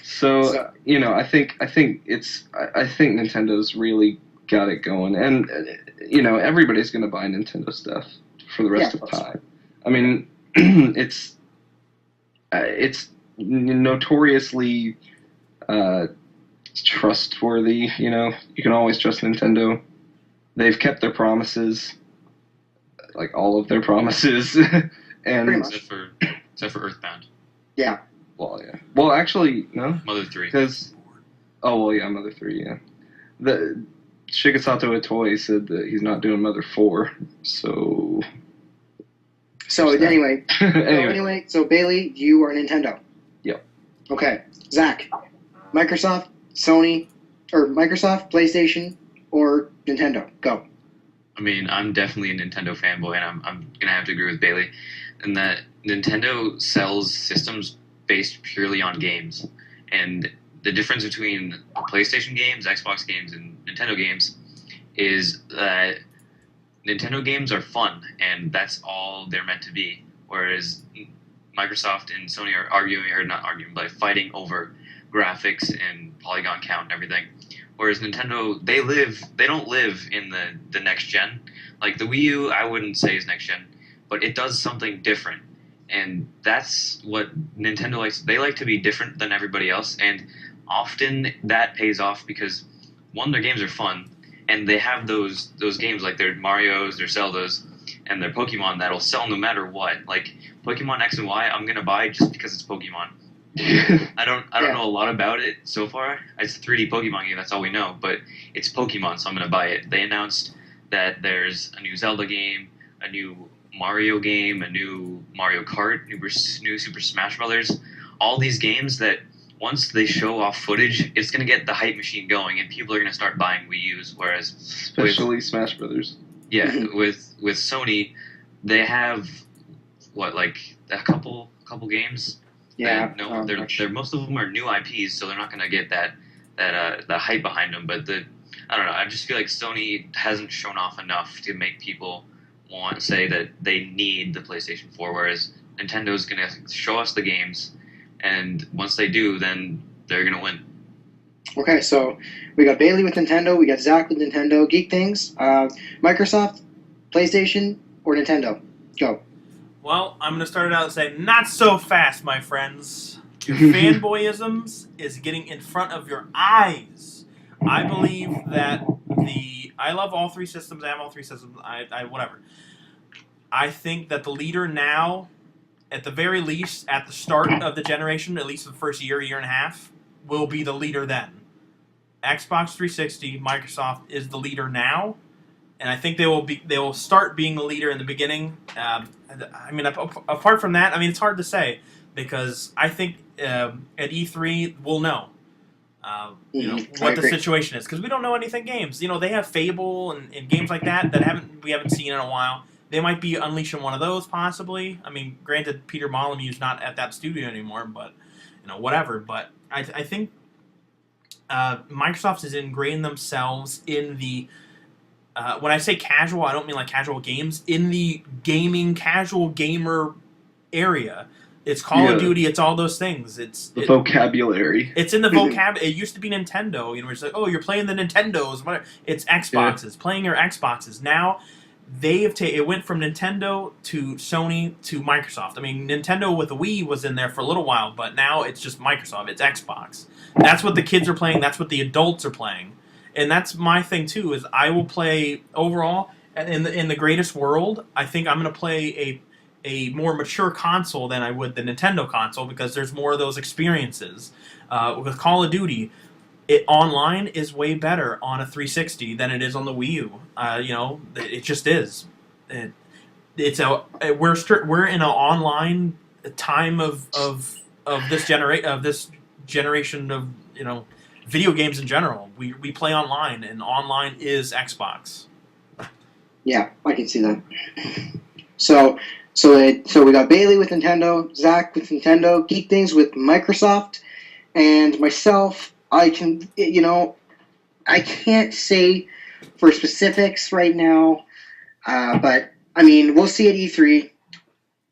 So you know, I think Nintendo's really got it going, and you know, everybody's gonna buy Nintendo stuff for the rest Yeah, of time. I mean, it's notoriously trustworthy. You know, you can always trust Nintendo. They've kept their promises, like all of their promises, and Pretty much. Except for Earthbound. Yeah. well, yeah. Well, actually, no, Mother 3. because Mother 3, yeah. The Shigesato Itoi said that he's not doing Mother 4, so So anyway, anyway. so Bailey, you are Nintendo. Yep. Okay, Zach, Microsoft, Sony, or Microsoft, PlayStation, or Nintendo? Go. I mean, I'm definitely a Nintendo fanboy, and I'm gonna have to agree with Bailey, in that Nintendo sells systems based purely on games, and the difference between PlayStation games, Xbox games, and Nintendo games is that Nintendo games are fun, and that's all they're meant to be, whereas Microsoft and Sony are fighting over graphics and polygon count and everything. Whereas Nintendo, they don't live in the next gen. Like the Wii U, I wouldn't say is next gen, but it does something different. And that's what Nintendo likes. They like to be different than everybody else, and often that pays off because, one, their games are fun, and they have those games like their Marios, their Zeldas, and their Pokemon that'll sell no matter what. Like Pokemon X and Y, I'm gonna buy just because it's Pokemon. I don't know a lot about it so far. It's a 3D Pokemon game, that's all we know, but it's Pokemon, so I'm going to buy it. They announced that there's a new Zelda game, a new Mario game, a new Mario Kart, new Super Smash Brothers. All these games that once they show off footage, it's going to get the hype machine going, and people are going to start buying Wii U's, whereas Especially Smash Brothers. yeah, with Sony, they have like a couple games Yeah. And no, they're most of them are new IPs, so they're not gonna get that the hype behind them. But I don't know. I just feel like Sony hasn't shown off enough to make people want to say that they need the PlayStation 4, whereas Nintendo's gonna show us the games, and once they do, then they're gonna win. Okay, so we got Bailey with Nintendo, we got Zach with Nintendo. Geek Things, Microsoft, PlayStation, or Nintendo? Go. Well, I'm going to start it out and say, not so fast, my friends. Your fanboyisms is getting in front of your eyes. I believe that I love all three systems. I have all three systems. Whatever. I think that the leader now, at the very least, at the start of the generation, at least the first year and a half, will be the leader then. Xbox 360, Microsoft is the leader now, and I think they will start being the leader in the beginning. I mean, apart from that, I mean, it's hard to say because I think at E3 we'll know, what the situation is because we don't know anything games. They have Fable and games like that we haven't seen in a while. They might be unleashing one of those possibly. I mean, granted, Peter Molyneux's not at that studio anymore, but whatever. But I think Microsoft is ingrained themselves in the. When I say casual, I don't mean like casual games. In the gaming, casual gamer area, it's Call of Duty. It's all those things. It's the vocabulary. It's in the vocab. It used to be Nintendo. It's like, oh, you're playing the Nintendos. Whatever. It's Xboxes. Playing your Xboxes. Now it went from Nintendo to Sony to Microsoft. I mean, Nintendo with the Wii was in there for a little while, but now it's just Microsoft. It's Xbox. That's what the kids are playing. That's what the adults are playing. And that's my thing too. Is I will play overall in the greatest world. I think I'm going to play a more mature console than I would the Nintendo console because there's more of those experiences. With Call of Duty, online is way better on a 360 than it is on the Wii U. It just is. We're in an online time of this generation of video games in general. We play online, and online is Xbox. Yeah, I can see that. So we got Bailey with Nintendo, Zach with Nintendo, Geek Things with Microsoft, and myself. I can't say for specifics right now, but I mean we'll see at E3.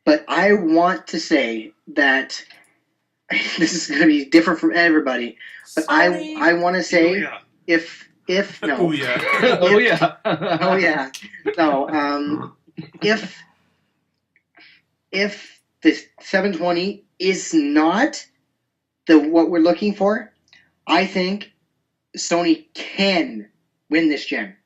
But I want to say that this is going to be different from everybody. But I want to say if no Oh yeah. Oh yeah. oh yeah no if the 720 is not what we're looking for, I think Sony can win this gen.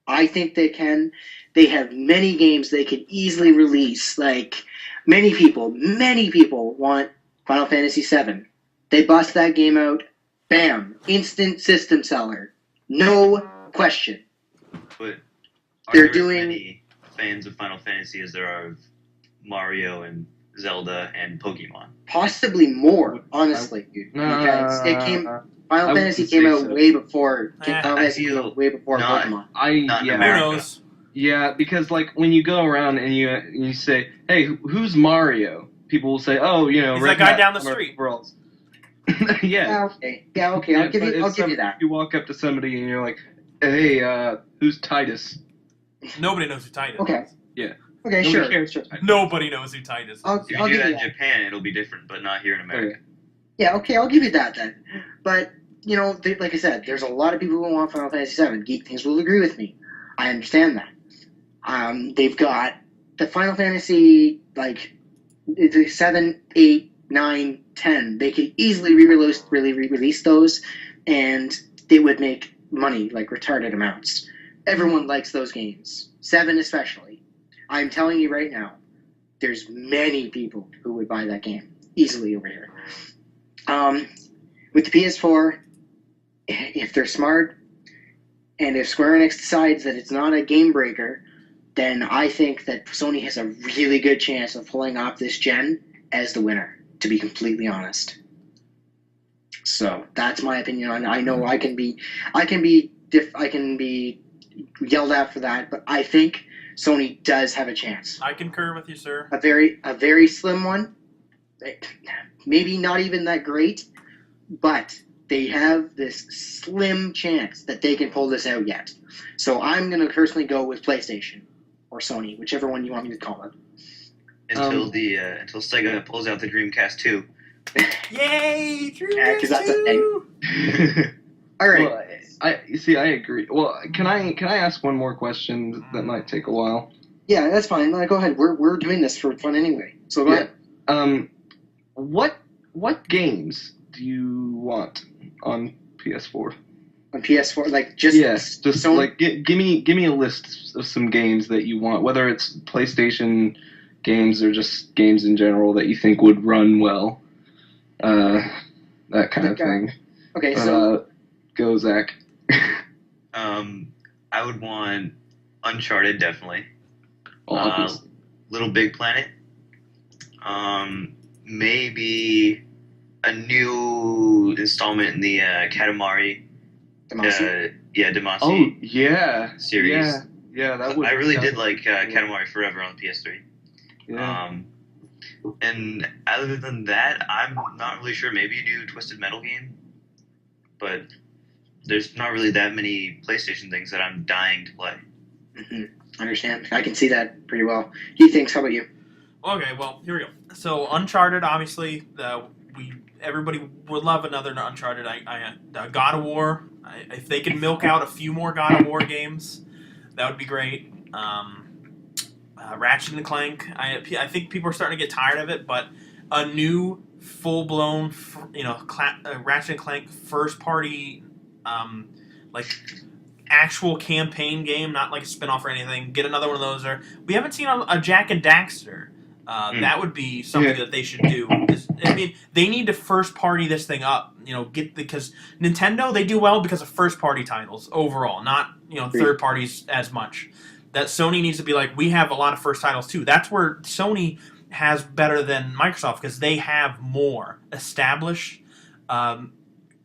I think they can. They have many games they could easily release. Like many people want Final Fantasy VII. They bust that game out. Bam. Instant system seller. No question. But They're there doing- as many fans of Final Fantasy as there are of Mario and Zelda and Pokemon. Possibly more, honestly. Because Final Fantasy came out way before. Final Fantasy came out way before not- Pokemon. Not in Who America. knows? Yeah, because like when you go around and you say, "Hey, who's Mario?" People will say, "Oh, He's Red that guy Hat down the Summer street." Worlds." yeah. Yeah, okay. I'll give you that. You walk up to somebody and you're like, "Hey, who's Titus?" Nobody knows who Titus Okay. is. Okay, Nobody sure. cares. Nobody knows who Titus is. I'll If you give do you that in that. Japan, it'll be different, but not here in America. Yeah, okay, I'll give you that then. But, like I said, there's a lot of people who want Final Fantasy VII. Geek Things will agree with me. I understand that. They've got the Final Fantasy, like, the 7, 8, 9, 10. They could easily re-release those, and they would make money, like retarded amounts. Everyone likes those games. 7 especially. I'm telling you right now, there's many people who would buy that game easily over here. With the PS4, if they're smart, and if Square Enix decides that it's not a game breaker, then I think that Sony has a really good chance of pulling off this gen as the winner, to be completely honest. So that's my opinion on it. I know I can be yelled at for that, but I think Sony does have a chance. I concur with you, sir. A very slim one, maybe not even that great, but they have this slim chance that they can pull this out yet. So I'm going to personally go with PlayStation or Sony, whichever one you want me to call it. Until Sega pulls out the Dreamcast 2. Yay! Yeah, 'cause that's a Dreamcast 2! All right. Well, I agree. Well, can I ask one more question that might take a while? Yeah, that's fine. Go ahead. We're doing this for fun anyway. So go ahead. What games do you want on PS4? On PS4, like just Yes, just Sony? like give me a list of some games that you want, whether it's PlayStation games or just games in general that you think would run well, that kind of thing. Okay, so Go Zach. I would want Uncharted, definitely. Obviously. Little Big Planet. Maybe a new installment in the Katamari. Demacia. Demacia Oh yeah, series. Yeah, that would. I really did like Katamari Forever on the PS3. Yeah. And other than that, I'm not really sure. Maybe a new Twisted Metal game, but there's not really that many PlayStation things that I'm dying to play. I understand. I can see that pretty well. He thinks. How about you? Okay, well, here we go. So Uncharted, obviously, everybody would love another Uncharted. God of War. If they could milk out a few more God of War games, that would be great. Ratchet and Clank. I think people are starting to get tired of it, but a new full-blown, Ratchet and Clank first-party, like actual campaign game, not like a spin-off or anything. Get another one of those. Or we haven't seen a Jak and Daxter. That would be something that they should do. I mean, they need to first-party this thing up. Because Nintendo, they do well because of first-party titles overall, not third parties as much. That Sony needs to be like, we have a lot of first titles too. That's where Sony has better than Microsoft because they have more established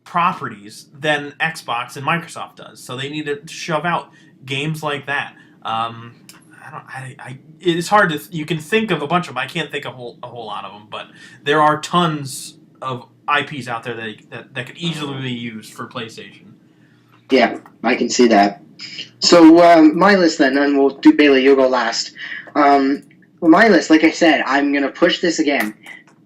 properties than Xbox and Microsoft does. So they need to shove out games like that. It's hard to. You can think of a bunch of them. I can't think of a whole lot of them, but there are tons of IPs out there that could easily be used for PlayStation. Yeah, I can see that. So my list then, and we'll do Bailey. You'll go last. Well, my list, like I said, I'm gonna push this again.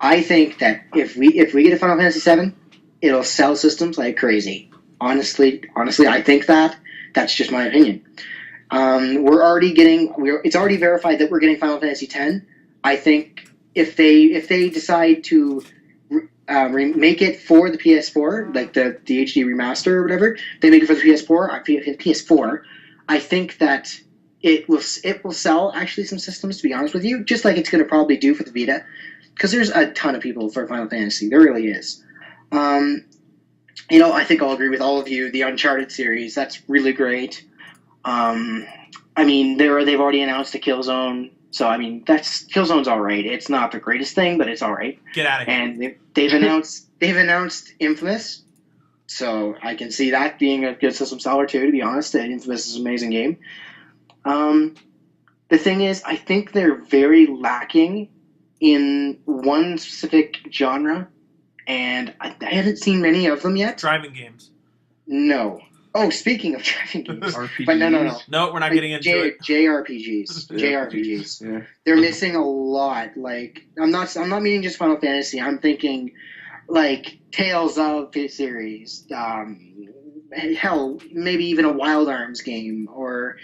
I think that if we get a Final Fantasy VII, it'll sell systems like crazy. Honestly, I think that. That's just my opinion. It's already verified that we're getting Final Fantasy X. I think if they decide to make it for the PS4, like the HD remaster or whatever, they make it for the PS4. I think that it will sell actually some systems, to be honest with you, just like it's going to probably do for the Vita, because there's a ton of people for Final Fantasy. There really is. I think I'll agree with all of you. The Uncharted series, that's really great. I mean, they've already announced a Killzone. So, I mean, Killzone's all right. It's not the greatest thing, but it's all right. Get out of here. And they've announced Infamous, so I can see that being a good system seller too. To be honest, Infamous is an amazing game. The thing is, I think they're very lacking in one specific genre, and I haven't seen many of them yet. Driving games. No. Oh, speaking of driving games, RPGs. but no. No, we're not getting into it. JRPGs. Yeah. They're missing a lot. Like I'm not meaning just Final Fantasy. I'm thinking like Tales of series. Hell, maybe even a Wild Arms game or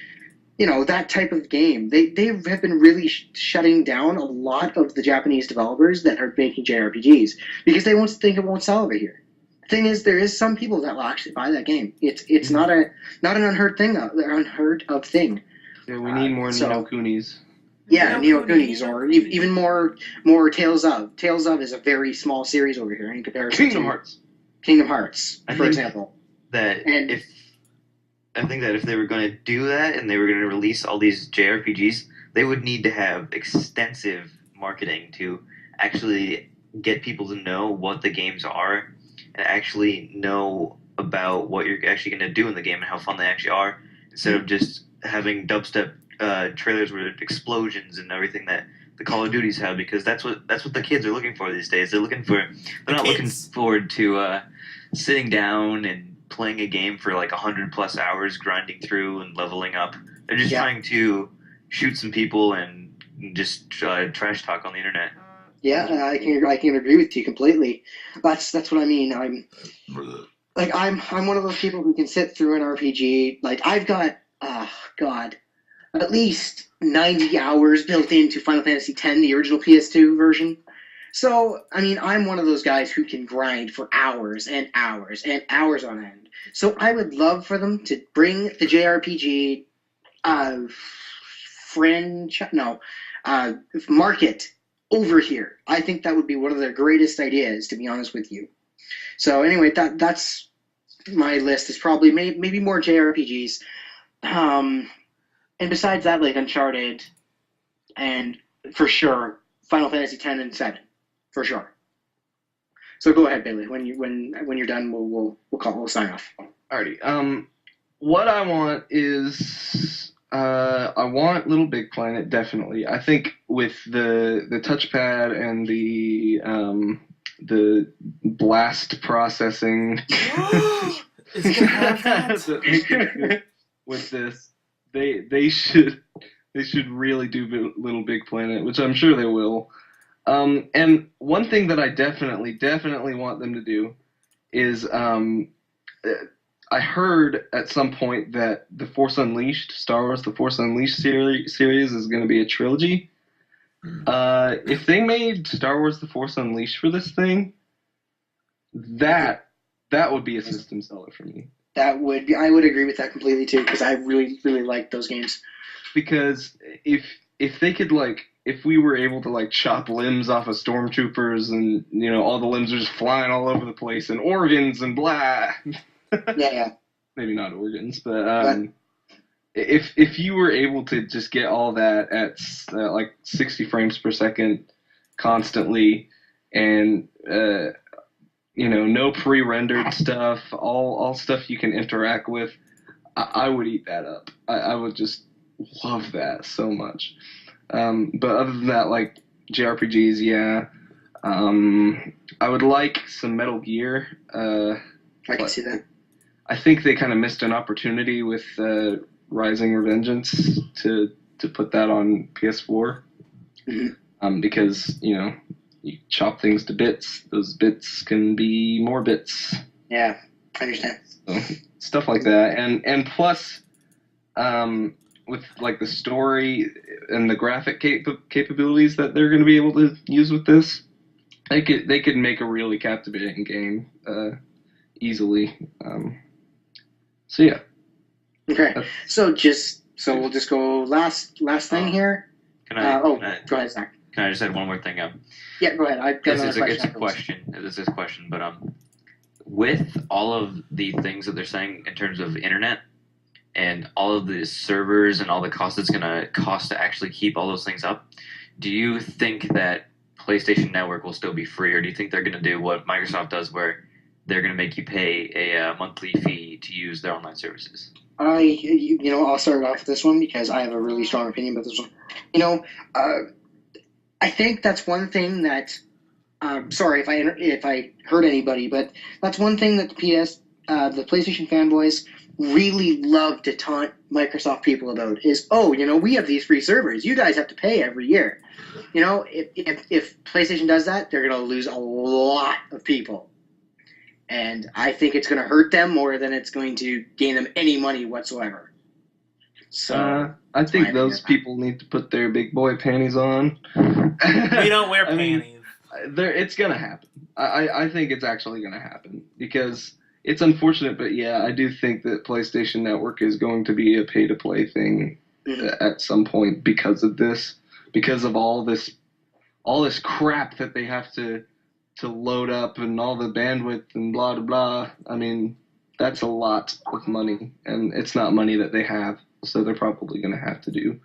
that type of game. They have been really shutting down a lot of the Japanese developers that are making JRPGs because they won't think it won't sell over here. The thing is, there is some people that will actually buy that game. It's not an unheard of thing. Yeah, we need more Ni no Kunis. Yeah, Ni no Kunis, or even more Tales of. Tales of is a very small series over here in comparison Kingdom to Hearts. Kingdom Hearts, for example. I think that if they were going to do that and they were going to release all these JRPGs, they would need to have extensive marketing to actually get people to know what the games are and actually know about what you're actually going to do in the game and how fun they actually are, instead of just having dubstep trailers with explosions and everything that the Call of Duties have, because that's what the kids are looking for these days. They're not looking Kids. forward to sitting down and playing a game for like 100+ hours, grinding through and leveling up. They're just Yeah. trying to shoot some people and just trash talk on the internet. Yeah, I can agree with you completely. That's what I mean. I'm one of those people who can sit through an RPG. Like I've got God, at least 90 hours built into Final Fantasy X, the original PS2 version. So I mean, I'm one of those guys who can grind for hours and hours and hours on end. So I would love for them to bring the JRPG market over here. I think that would be one of their greatest ideas, to be honest with you. So anyway, that's my list. Is probably maybe more JRPGs, and besides that, like Uncharted, and for sure Final Fantasy X and 7, for sure. So go ahead, Bailey. When you're done, we'll sign off. Alrighty. What I want is I want Little Big Planet, definitely. I think with the touchpad and the blast processing Is it gonna have that? that they could do with this, they should really do Little Big Planet, which I'm sure they will. And one thing that I definitely want them to do is I heard at some point that the Force Unleashed, Star Wars The Force Unleashed series is going to be a trilogy. If they made Star Wars The Force Unleashed for this thing, that would be a system seller for me. I would agree with that completely too, because I really like those games. Because if they could, like, if we were able to, like, chop limbs off of stormtroopers and, you know, all the limbs are just flying all over the place and organs and blah. Yeah. Maybe not organs, but if you were able to just get all that at like 60 frames per second constantly, and you know, no pre-rendered stuff, all stuff you can interact with, I would eat that up. I would just love that so much. But other than that, like JRPGs, yeah. I would like some Metal Gear. I can see that. I think they kind of missed an opportunity with Rising Revengeance to put that on PS4. Mm-hmm. Because, you know, you chop things to bits. Those bits can be more bits. Yeah, I understand. So, stuff like that. And plus, with like the story and the graphic capabilities that they're going to be able to use with this, they could make a really captivating game easily. So yeah. Okay. So we'll just go last thing here. Can I? Go ahead, Zach. Can I just add one more thing? Yeah, go ahead. I've got another question. It's a question. This is a question, but with all of the things that they're saying in terms of internet and all of the servers and all the cost it's going to cost to actually keep all those things up, do you think that PlayStation Network will still be free, or do you think they're going to do what Microsoft does, where they're going to make you pay a monthly fee to use their online services? I'll start off with this one because I have a really strong opinion about this one. I think that's one thing that. Sorry if I hurt anybody, but that's one thing that the PlayStation fanboys really love to taunt Microsoft people about is, we have these free servers. You guys have to pay every year. If PlayStation does that, they're going to lose a lot of people. And I think it's going to hurt them more than it's going to gain them any money whatsoever. So I think those people need to put their big boy panties on. We don't wear panties. It's going to happen. I think it's actually going to happen because it's unfortunate, but yeah, I do think that PlayStation Network is going to be a pay-to-play thing at some point because of this, because of all this crap that they have to load up and all the bandwidth and blah, blah, blah. I mean, that's a lot of money, and it's not money that they have, so they're probably going to have to do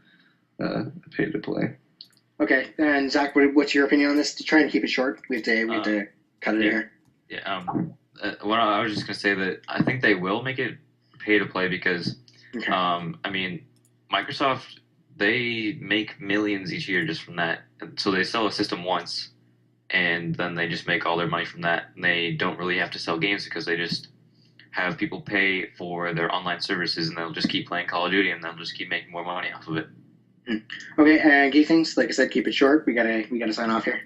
pay-to-play. Okay, and Zach, what's your opinion on this? Trying to keep it short. We have to cut it here. Yeah. Well, I was just gonna say that I think they will make it pay to play because, Okay. I mean, Microsoft they make millions each year just from that. So they sell a system once, and then they just make all their money from that. And they don't really have to sell games because they just have people pay for their online services, and they'll just keep playing Call of Duty, and they'll just keep making more money off of it. Okay, and Geek Things, like I said, keep it short. We gotta sign off here.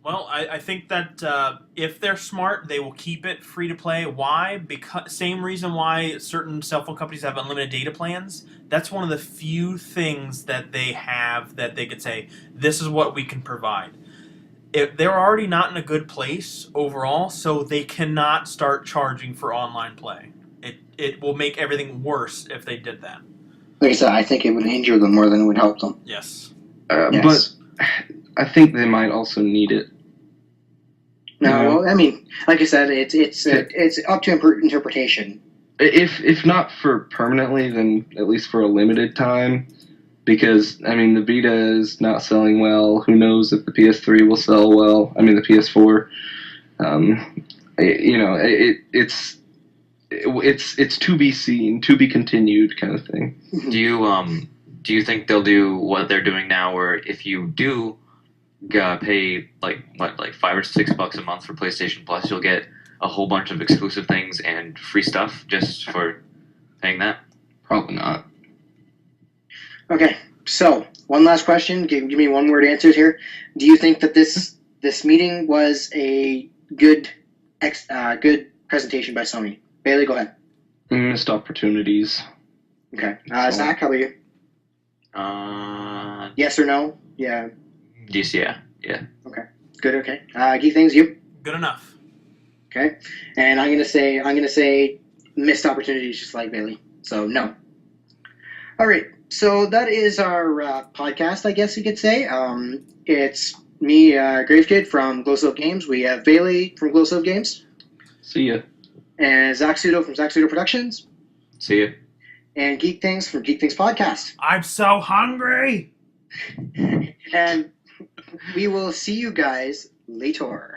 Well, I think that if they're smart, they will keep it free to play. Why? Because same reason why certain cell phone companies have unlimited data plans. That's one of the few things that they have that they could say, this is what we can provide. They're already not in a good place overall, so they cannot start charging for online play. It will make everything worse if they did that. Like I said, I think it would injure them more than it would help them. Yes. Yes. But I think they might also need it. No, I mean, like I said, it's up to interpretation. If not for permanently, then at least for a limited time. Because, I mean, the Vita is not selling well. Who knows if the PS3 will sell well? I mean, the PS4. It's to be seen, to be continued, kind of thing. Do you think they'll do what they're doing now, where if you do pay like $5 or $6 a month for PlayStation Plus, you'll get a whole bunch of exclusive things and free stuff just for paying that? Probably not. Okay, so one last question. Give me one word answers here. Do you think that this meeting was a good presentation by Sony? Bailey, go ahead. Missed opportunities. Okay. Zach, how about you? Yes or no? Yeah. Just, yeah. Good. Okay. Geek Things, you? Good enough. Okay. And I'm gonna say missed opportunities, just like Bailey. So no. All right. So that is our podcast, I guess you could say. It's me, Grave Kid from Glowstove Games. We have Bailey from Glowstove Games. See ya. And Zach Sudo from Zach Sudo Productions. See ya. And Geek Things from Geek Things Podcast. I'm so hungry! And we will see you guys later.